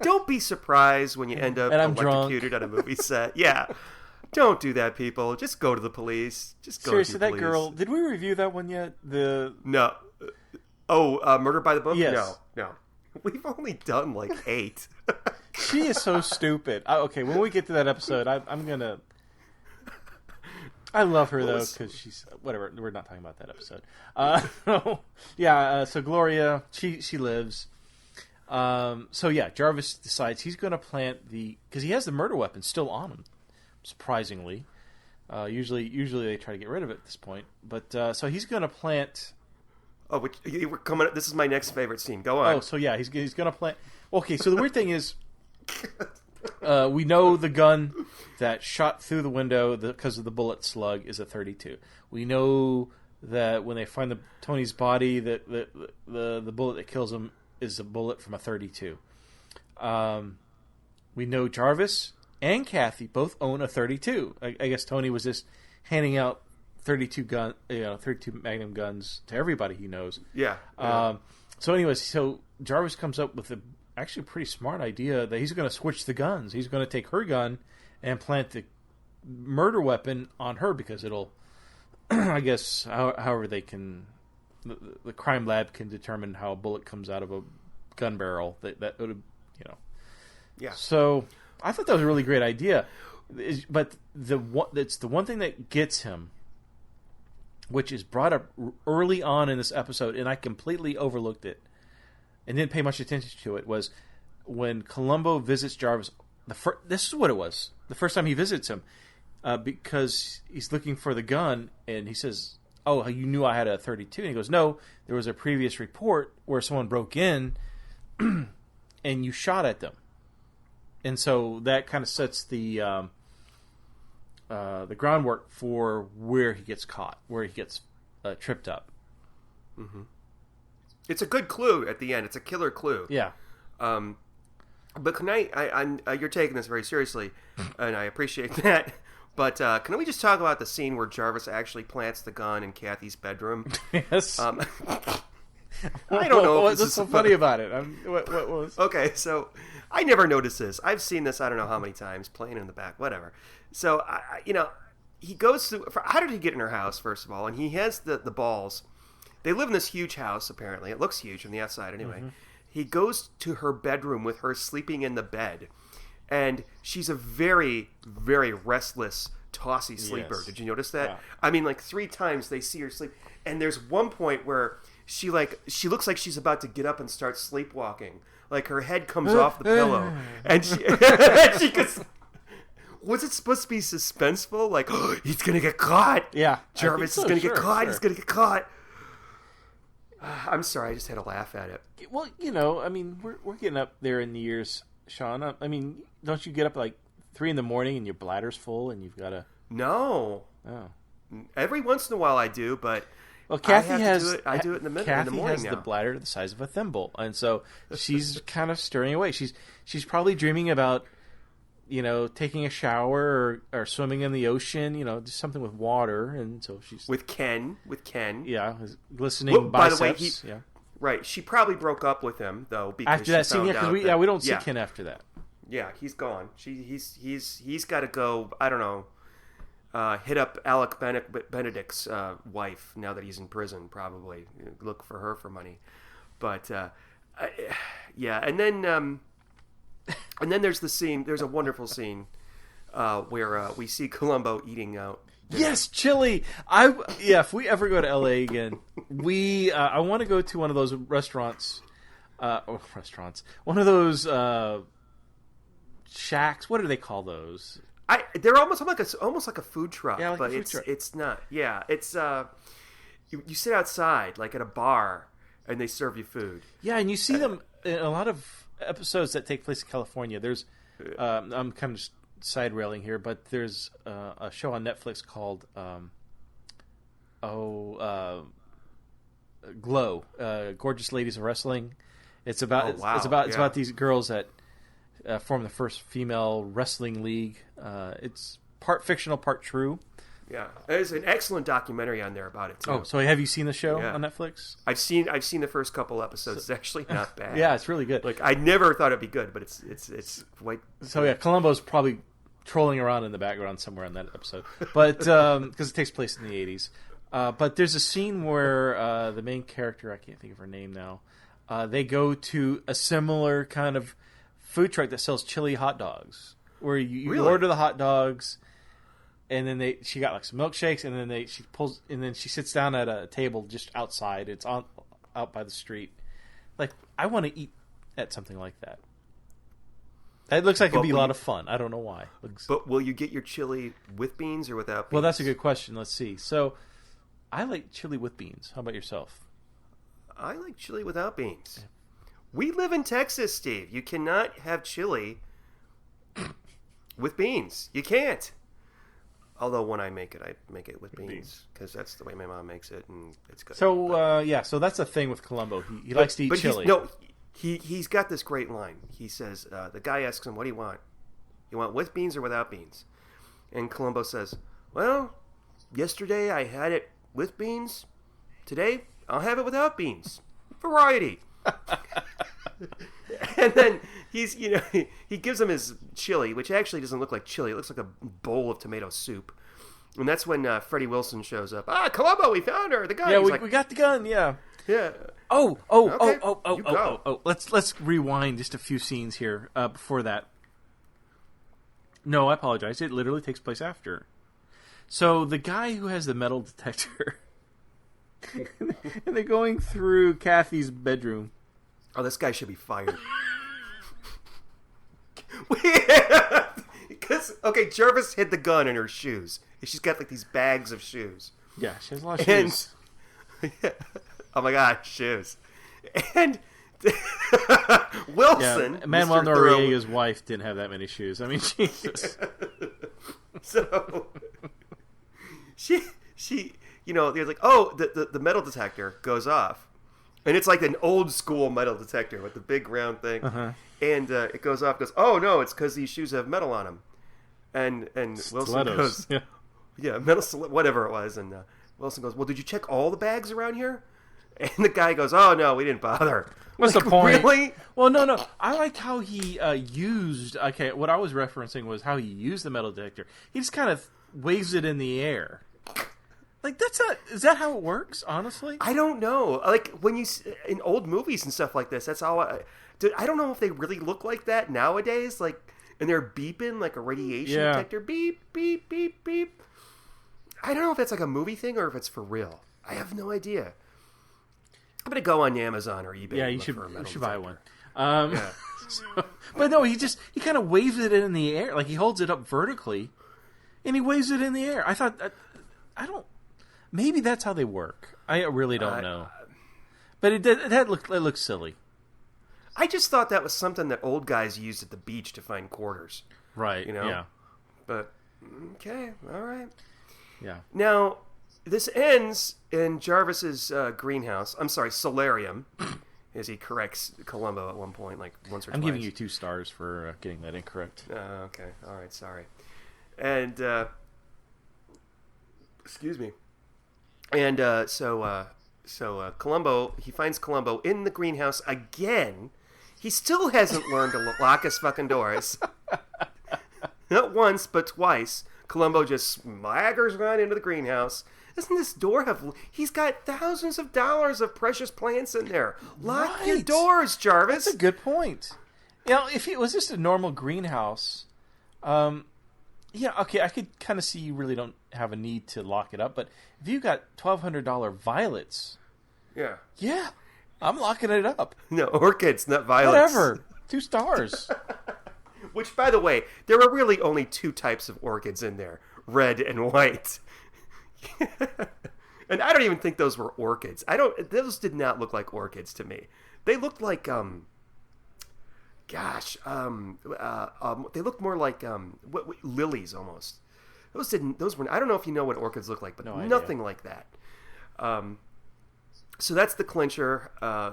Don't be surprised when you end up And I'm electrocuted drunk. on a movie set. Yeah. Don't do that, people. Just go to the police. Just go Seriously, to the that police. girl, did we review that one yet? No. Murder by the Book? Yes. No. We've only done like 8. She is so stupid. Okay, when we get to that episode, I'm going to... I love her, though, because she's... Whatever, we're not talking about that episode. So Gloria, she lives. Jarvis decides he's going to plant because he has the murder weapon still on him, surprisingly. Usually they try to get rid of it at this point. But so he's going to plant... Oh, we're coming. This is my next favorite scene. Go on. Oh, so yeah, he's going to plant... Okay, so the weird thing is... we know the gun that shot through the window because of the bullet slug is a 32. We know that when they find Tony's body, that the bullet that kills him is a bullet from a 32. We know Jarvis and Kathy both own a 32. I guess Tony was just handing out 32 Magnum guns to everybody he knows. Yeah. So Jarvis comes up with actually a pretty smart idea that he's going to switch the guns. He's going to take her gun and plant the murder weapon on her because it'll, I guess, however they can, the crime lab can determine how a bullet comes out of a gun barrel. That would, Yeah. So I thought that was a really great idea, but it's the one thing that gets him, which is brought up early on in this episode, and I completely overlooked it and didn't pay much attention to it, was when Columbo visits Jarvis. This is what it was. The first time he visits him, because he's looking for the gun, and he says, "Oh, you knew I had a 32." And he goes, "No, there was a previous report where someone broke in, and you shot at them." And so that kind of sets the groundwork for where he gets caught, where he gets tripped up. Mm-hmm. It's a good clue at the end. It's a killer clue. Yeah. But can you're taking this very seriously, and I appreciate that. But can we just talk about the scene where Jarvis actually plants the gun in Kathy's bedroom? Yes. I don't know. What's so funny about it? What was? Okay, so I never noticed this. I've seen this I don't know how many times, playing in the back, whatever. So he goes through. How did he get in her house? First of all, and he has the balls. They live in this huge house, apparently. It looks huge from the outside, anyway. Mm-hmm. He goes to her bedroom with her sleeping in the bed. And she's a very, very restless, tossy sleeper. Yes. Did you notice that? Yeah. I mean, like 3 times they see her sleep. And there's one point where she looks like she's about to get up and start sleepwalking. Like her head comes off the pillow. And she goes... Was it supposed to be suspenseful? Like, oh, he's going to get caught. Yeah. Jarvis is going to get caught. Sure. He's going to get caught. I'm sorry, I just had to laugh at it. Well, I mean, we're getting up there in the years, Sean. I mean, don't you get up like 3 a.m. and your bladder's full and you've got to... No. Oh. Every once in a while I do, but Kathy I do it in the morning Kathy has the bladder the size of a thimble, and so she's kind of stirring away. She's probably dreaming about, taking a shower or swimming in the ocean, just something with water, and so she's with Ken. Yeah, glistening biceps. By the way, right. She probably broke up with him though because after that scene. Yeah, because we don't see Ken after that. Yeah, he's gone. He's got to go. I don't know. Hit up Alec Benedict's wife now that he's in prison. Probably look for her for money, but yeah. And then there's the scene. There's a wonderful scene where we see Columbo eating out. Yes, chili. If we ever go to LA again, I want to go to one of those restaurants. One of those shacks. What do they call those? They're almost like a food truck, yeah, like but it's not. Yeah, it's you sit outside like at a bar and they serve you food. Yeah, and you see them in a lot of episodes that take place in California. There's I'm kind of side railing here, but there's a show on Netflix called Glow, Gorgeous Ladies of Wrestling. It's about it's about these girls that formed the first female wrestling league. It's part fictional, part true. Yeah, there's an excellent documentary on there about it too. Oh, so have you seen the show on Netflix? I've seen the first couple episodes. It's actually not bad. Yeah, it's really good. Like I never thought it'd be good, but it's quite. So yeah, Columbo's probably trolling around in the background somewhere in that episode, but because it takes place in the 80s. But there's a scene where the main character, I can't think of her name now, they go to a similar kind of food truck that sells chili hot dogs, where you Really? order the hot dogs. And then she got like some milkshakes, and then she sits down at a table just outside. It's out by the street. Like, I want to eat at something like that. It looks like it'd be a lot of fun. I don't know why. But will you get your chili with beans or without beans? Well, that's a good question. Let's see. So, I like chili with beans. How about yourself? I like chili without beans. We live in Texas, Steve. You cannot have chili with beans. You can't. Although when I make it with beans because that's the way my mom makes it, and it's good. So so that's the thing with Columbo. He likes to eat chili. He's got this great line. He says the guy asks him, "What do you want? You want with beans or without beans?" And Columbo says, "Well, yesterday I had it with beans. Today I'll have it without beans. Variety." And then he gives him his chili, which actually doesn't look like chili. It looks like a bowl of tomato soup. And that's when Freddie Wilson shows up. Columbo, we found her. The gun. Yeah, we got the gun. Yeah. Yeah. Oh. Let's rewind just a few scenes here before that. No, I apologize. It literally takes place after. So the guy who has the metal detector, and they're going through Kathy's bedroom. Oh, this guy should be fired. Because Jarvis hid the gun in her shoes. She's got like these bags of shoes. Yeah, she has a lot of shoes. Oh my god, shoes. And Wilson, Manuel Mr. Thorough- Noriega's wife didn't have that many shoes. I mean, Jesus. So she there's like, the metal detector goes off. And it's like an old school metal detector with the big round thing. Uh-huh. And it goes off, goes, "Oh no, it's because these shoes have metal on them." And Wilson goes, metal, whatever it was. And Wilson goes, "Well, did you check all the bags around here?" And the guy goes, "Oh no, we didn't bother." What's the point? Really? Well, no. I liked how he used. Okay, what I was referencing was how he used the metal detector. He just kind of waves it in the air. Like, is that how it works, honestly? I don't know. Like, when you, in old movies and stuff like this, that's all I don't know if they really look like that nowadays. Like, and they're beeping like a radiation detector. Beep, beep, beep, beep. I don't know if that's like a movie thing or if it's for real. I have no idea. I'm going to go on Amazon or eBay. Yeah, you should buy one. But no, he kind of waves it in the air. Like, he holds it up vertically, and he waves it in the air. I thought, maybe that's how they work. I really don't know. But it looks silly. I just thought that was something that old guys used at the beach to find quarters. Right, Yeah. But, okay, all right. Yeah. Now, this ends in Jarvis's greenhouse. I'm sorry, solarium, as he corrects Columbo at one point, like once or twice. I'm giving you 2 stars for getting that incorrect. Okay, all right, sorry. And, excuse me. And so Columbo, he finds Columbo in the greenhouse again. He still hasn't learned to lock his fucking doors. Not once, but twice. Columbo just swaggers right into the greenhouse. Doesn't this door have... He's got thousands of dollars of precious plants in there. Lock your doors, Jarvis. That's a good point. If it was just a normal greenhouse... yeah, okay, I could kind of see you really don't have a need to lock it up, but if you got $1,200 violets... Yeah, I'm locking it up. No, orchids, not violets. Whatever. 2 stars. Which, by the way, there are really only 2 types of orchids in there. Red and white. And I don't even think those were orchids. Those did not look like orchids to me. They looked like, they looked more like lilies almost. Those were. I don't know if you know what orchids look like, but nothing like that. So that's the clincher.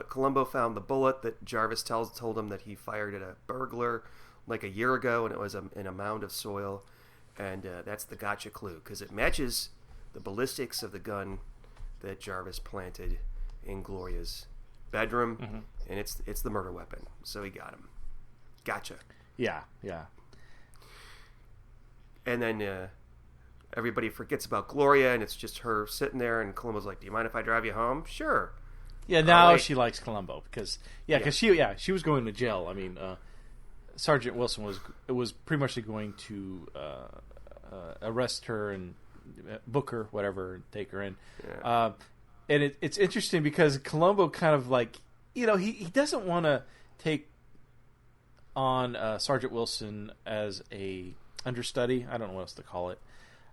Columbo found the bullet that Jarvis told him that he fired at a burglar like a year ago, and it was in a mound of soil, and that's the gotcha clue because it matches the ballistics of the gun that Jarvis planted in Gloria's bedroom, and it's the murder weapon. So he got him. Gotcha. Yeah. And then everybody forgets about Gloria, and it's just her sitting there, and Columbo's like, "Do you mind if I drive you home?" Sure. Yeah, now she likes Columbo because she was going to jail. I mean, Sergeant Wilson was pretty much going to arrest her and book her, whatever, and take her in. Yeah. And it's interesting because Columbo kind of like, he doesn't want to take on Sergeant Wilson as a understudy. I don't know what else to call it.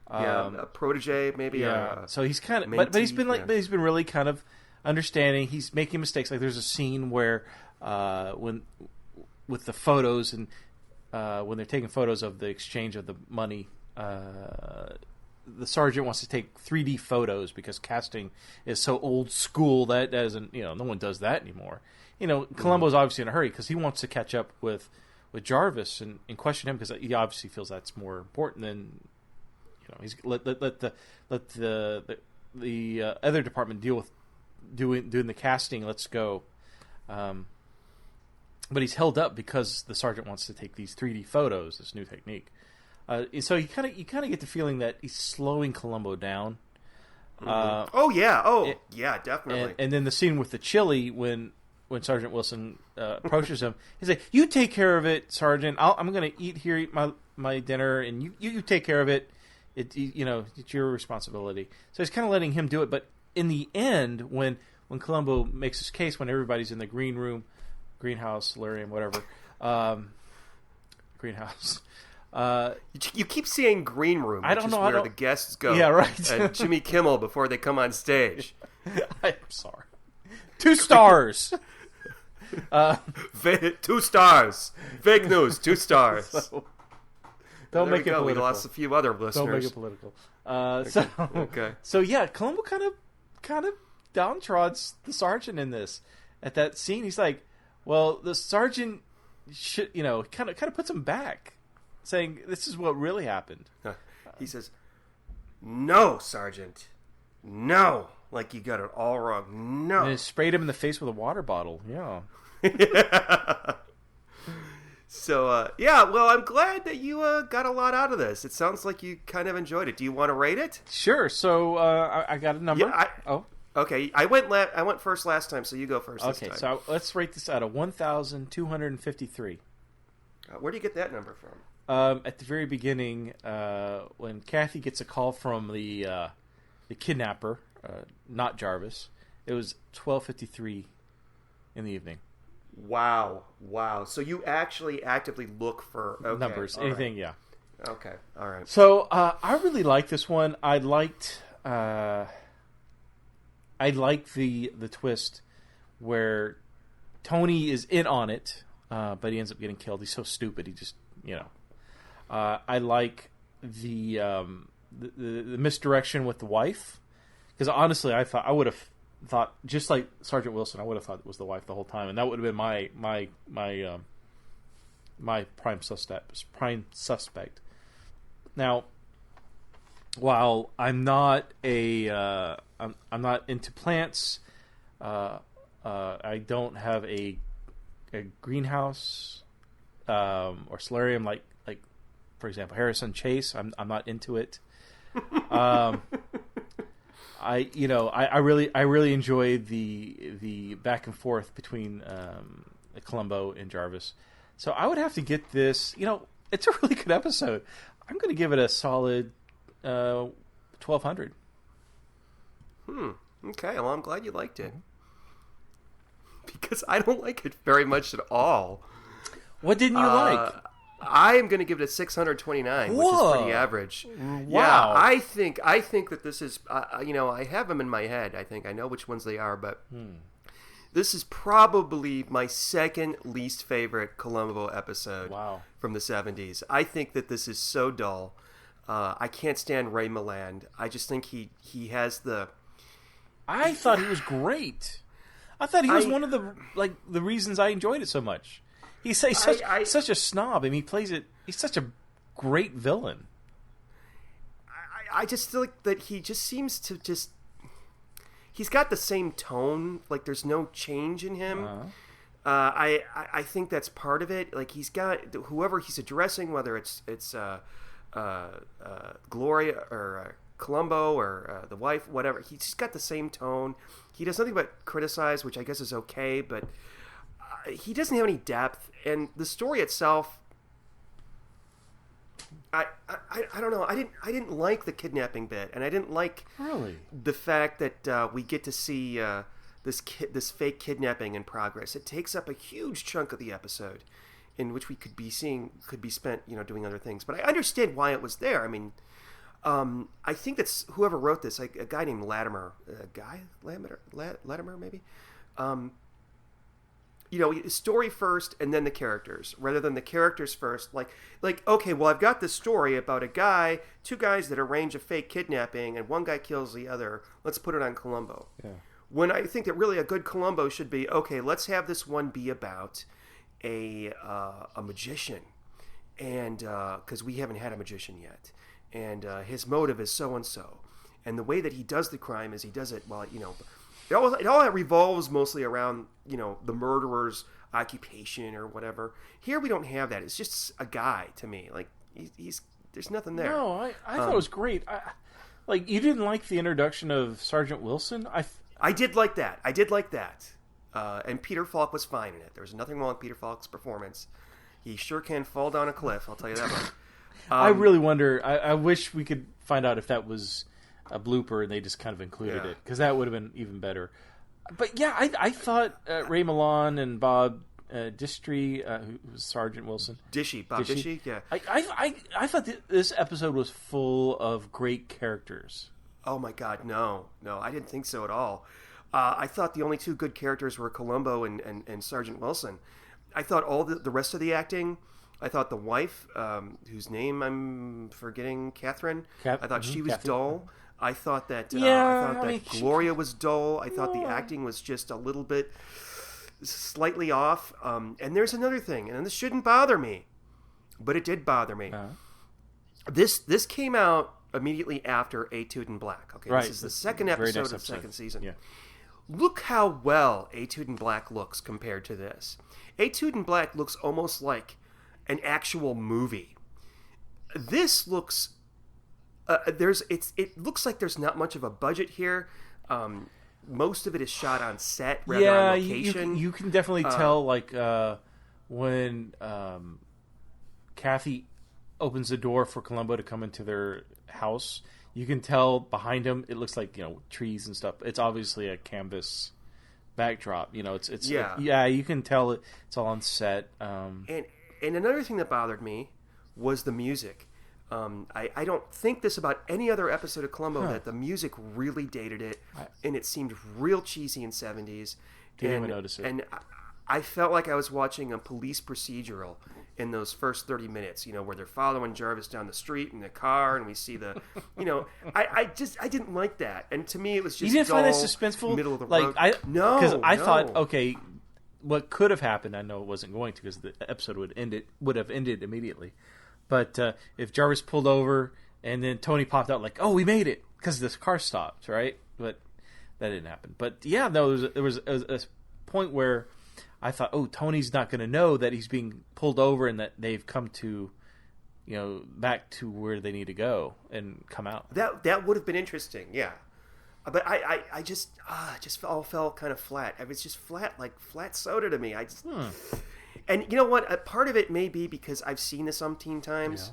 A protege, maybe. Yeah. So he's kind of, but he's been but he's been really kind of understanding. He's making mistakes. Like there's a scene where when with the photos and when they're taking photos of the exchange of the money, the sergeant wants to take 3D photos because casting is so old school that doesn't, no one does that anymore. Columbo's obviously in a hurry because he wants to catch up with Jarvis and question him because he obviously feels that's more important than, he's let the other department deal with doing the casting. Let's go. But he's held up because the sergeant wants to take these 3D photos, this new technique. So you kind of get the feeling that he's slowing Columbo down. Yeah, definitely. And then the scene with the chili when Sergeant Wilson approaches him, he's like, "You take care of it, Sergeant. I'm going to eat my dinner, and you take care of it. It's your responsibility." So he's kind of letting him do it. But in the end, when Columbo makes his case, when everybody's in the greenhouse, solarium, whatever, greenhouse. You keep saying green room, which is where the guests go. Yeah, right. And Jimmy Kimmel before they come on stage. I'm sorry. 2 stars. 2 stars. Fake news. 2 stars. So, don't make it political. We lost a few other listeners. Don't make it political. Okay. So yeah, Columbo kind of downtrods the sergeant in this. At that scene, he's like, "Well, the sergeant should, kind of puts him back." Saying, this is what really happened. He says, "No, Sergeant. No. Like you got it all wrong. No." And he sprayed him in the face with a water bottle. Yeah. So, well, I'm glad that you got a lot out of this. It sounds like you kind of enjoyed it. Do you want to rate it? Sure. So, I got a number. Yeah, Okay. I went first last time, so you go first this time. Okay, so let's rate this out of 1,253. Where do you get that number from? At the very beginning, when Kathy gets a call from the kidnapper, not Jarvis, it was 12:53 in the evening. Wow. So you actually actively look for numbers, anything, right. Yeah. Okay, all right. So I really like this one. I liked the twist where Tony is in on it, but he ends up getting killed. He's so stupid. He just, I like the misdirection with the wife, because honestly, I would have thought, just like Sergeant Wilson, I would have thought it was the wife the whole time, and that would have been my prime suspect. Now, while I'm not I'm not into plants, I don't have a greenhouse or solarium like for example Harrison Chase. I'm not into it. I really enjoy the back and forth between Columbo and Jarvis. So I would have to get this. It's a really good episode. I'm going to give it a solid 1,200. Okay. Well, I'm glad you liked it. Because I don't like it very much at all. What didn't you like? I am going to give it a 629, which is pretty average. Wow. Yeah, I think that this is, I have them in my head. I think I know which ones they are, but this is probably my second least favorite Columbo episode from the 70s. I think that this is so dull. I can't stand Ray Milland. I just think he has the... I thought he was great. I thought he was one of the reasons I enjoyed it so much. He's such a snob. I mean, he plays it. He's such a great villain. I just feel like that he just seems to just. He's got the same tone. Like there's no change in him. I think that's part of it. Like he's got whoever he's addressing, whether it's Gloria or Columbo or the wife, whatever. He's just got the same tone. He does nothing but criticize, which I guess is okay, but he doesn't have any depth. And the story itself, I don't know. I didn't like the kidnapping bit, and I didn't like the fact that we get to see this fake kidnapping in progress. It takes up a huge chunk of the episode, in which we could be spent, doing other things. But I understand why it was there. I mean, I think that's whoever wrote this, like a guy named Latimer, Latimer maybe. Story first and then the characters, rather than the characters first. Like, okay, well, I've got this story about two guys that arrange a fake kidnapping, and one guy kills the other. Let's put it on Columbo. Yeah. When I think that really a good Columbo should be, okay, let's have this one be about a magician, and because we haven't had a magician yet, and his motive is so and so, and the way that he does the crime is he does it while it all revolves mostly around the murderer's occupation or whatever. Here we don't have that. It's just a guy to me. Like he's there's nothing there. No, I thought it was great. Like you didn't like the introduction of Sergeant Wilson. I did like that. And Peter Falk was fine in it. There was nothing wrong with Peter Falk's performance. He sure can fall down a cliff, I'll tell you that much. I really wonder. I wish we could find out if that was a blooper and they just kind of included it, because that would have been even better. But yeah, I thought Ray Milland and Bob Distry, who was Sergeant Wilson. Bob Dishy, yeah. I thought this episode was full of great characters. Oh my God, no, I didn't think so at all. I thought the only two good characters were Columbo and Sergeant Wilson. I thought all the rest of the acting. I thought the wife, whose name I'm forgetting, Catherine. I thought she was dull. I thought that Gloria was dull. I thought the acting was just a little bit slightly off. And there's another thing, and this shouldn't bother me, but it did bother me. This came out immediately after Etude in Black. Okay, right. This is the second episode of the second season. Yeah. Look how well Etude in Black looks compared to this. Etude in Black looks almost like an actual movie. This looks it looks like there's not much of a budget here. Most of it is shot on set rather than on location. You can definitely tell when Kathy opens the door for Columbo to come into their house. You can tell behind him it looks like trees and stuff. It's obviously a canvas backdrop. You can tell it's all on set. And another thing that bothered me was the music. I don't think this about any other episode of Columbo, that the music really dated it, and it seemed real cheesy in 70s. Didn't even notice it. And I felt like I was watching a police procedural in those first 30 minutes, where they're following Jarvis down the street in the car, and we see the, I didn't like that. And to me, it was just you didn't dull, find that suspenseful, middle of the road. No, because I thought, okay, what could have happened? I know it wasn't going to, because the episode would have ended immediately. But if Jarvis pulled over and then Tony popped out like, "Oh, we made it," because this car stopped, right? But that didn't happen. But yeah, no, there was a point where I thought, "Oh, Tony's not going to know that he's being pulled over and that they've come to, back to where they need to go and come out." That would have been interesting, yeah. But I just all fell kind of flat. It was just flat, like flat soda to me. And you know what? Part of it may be because I've seen this umpteen times,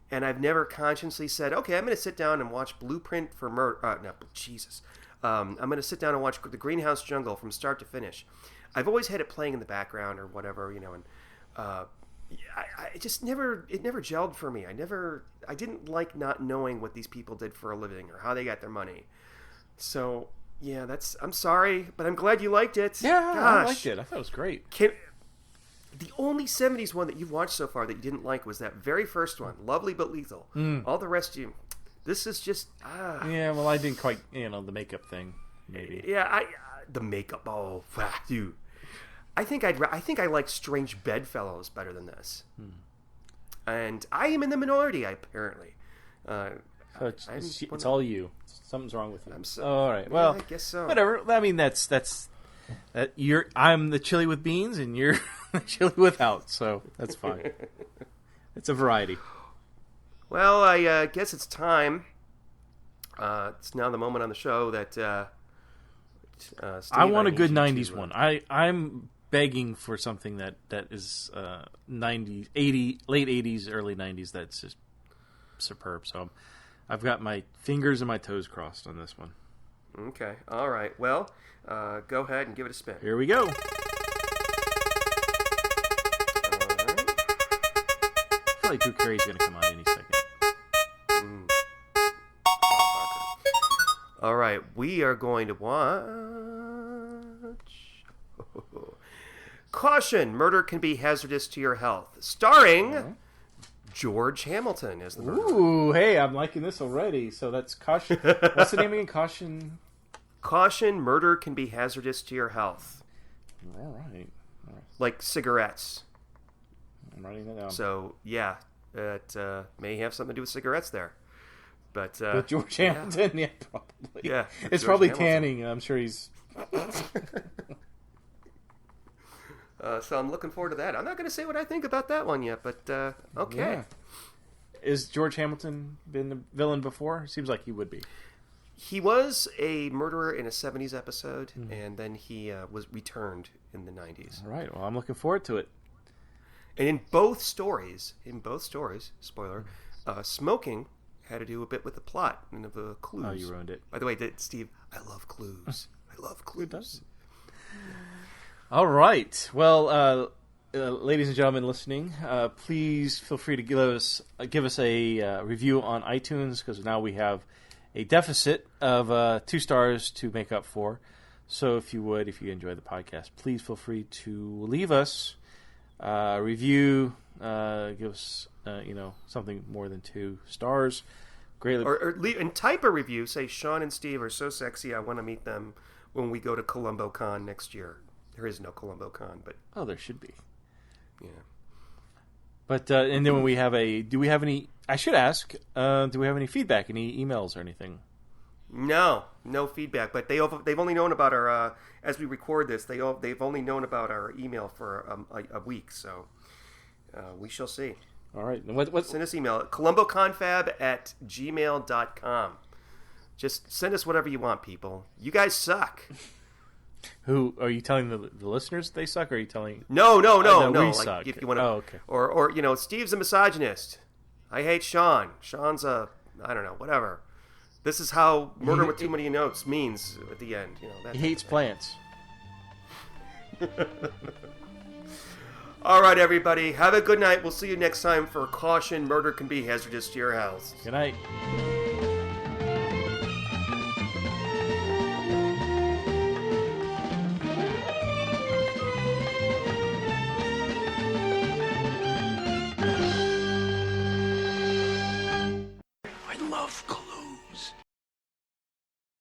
and I've never consciously said, "Okay, I'm going to sit down and watch Blueprint for Murder." No, Jesus. I'm going to sit down and watch The Greenhouse Jungle from start to finish. I've always had it playing in the background or whatever, and I just never gelled for me. I didn't like not knowing what these people did for a living or how they got their money. So yeah, I'm sorry, but I'm glad you liked it. Yeah, I liked it. I thought it was great. The only 70s one that you've watched so far that you didn't like was that very first one, Lovely But Lethal. All the rest of you, this is just... Yeah, well, I didn't quite, the makeup thing, maybe. Yeah, the makeup, dude. I think I like Strange Bedfellows better than this. And I am in the minority, apparently. So it's all you. Something's wrong with you. All right. Yeah, Well, I guess so. whatever. I mean, that's I'm the chili with beans, and you're the chili without. So that's fine. It's a variety. Well, I guess it's time. It's now the moment on the show that Steve, I want a need good you '90s to, one. I'm begging for something that is 90s, 80, late '80s, early '90s. That's just superb. So I've got my fingers and my toes crossed on this one. Okay. All right. Well, go ahead and give it a spin. Here we go. I feel like Drew Carey's going to come on any second. All right. We are going to watch Caution, Murder Can Be Hazardous to Your Health, starring George Hamilton as the murderer. Ooh, hey, I'm liking this already. So that's Caution. What's the name again? Caution, Murder Can Be Hazardous to Your Health. All right. Like cigarettes. I'm writing that down. So, yeah, it may have something to do with cigarettes there. But with George Hamilton, yeah, probably. Yeah, it's George probably Hamilton. tanning. I'm sure he's. So I'm looking forward to that. I'm not going to say what I think about that one yet, but okay. Yeah. Is George Hamilton been the villain before? Seems like he would be. He was a murderer in a 70s episode, and then he was returned in the 90s. All right. Well, I'm looking forward to it. And in both stories, spoiler, smoking had to do a bit with the plot and the clues. Oh, you ruined it. By the way, Steve, I love clues. I love clues. All right. Well, ladies and gentlemen listening, please feel free to give us a review on iTunes, because now we have a deficit of 2 stars to make up for. So if you enjoy the podcast, please feel free to leave us a review. Give us something more than 2 stars. Greatly. Or type a review. Say, Sean and Steve are so sexy, I want to meet them when we go to Columbo-Con next year. There is no Columbo-Con, but... Oh, there should be. Yeah. But, and then when we have do we have any... I should ask, do we have any feedback, any emails or anything? No feedback. But they've only known about our... as we record this, they've only known about our email for a week, so we shall see. All right. What? Send us email at columboconfab@gmail.com. Just send us whatever you want, people. You guys suck. Who are you telling the listeners they suck? Or are you telling? No. that we Like, suck. if you want to, okay. Or Steve's a misogynist. I hate Sean. Sean's I don't know, whatever. This is how murder with too many notes means at the end. That He hates plants. All right, everybody. Have a good night. We'll see you next time for Caution, Murder Can Be Hazardous to Your House. Good night.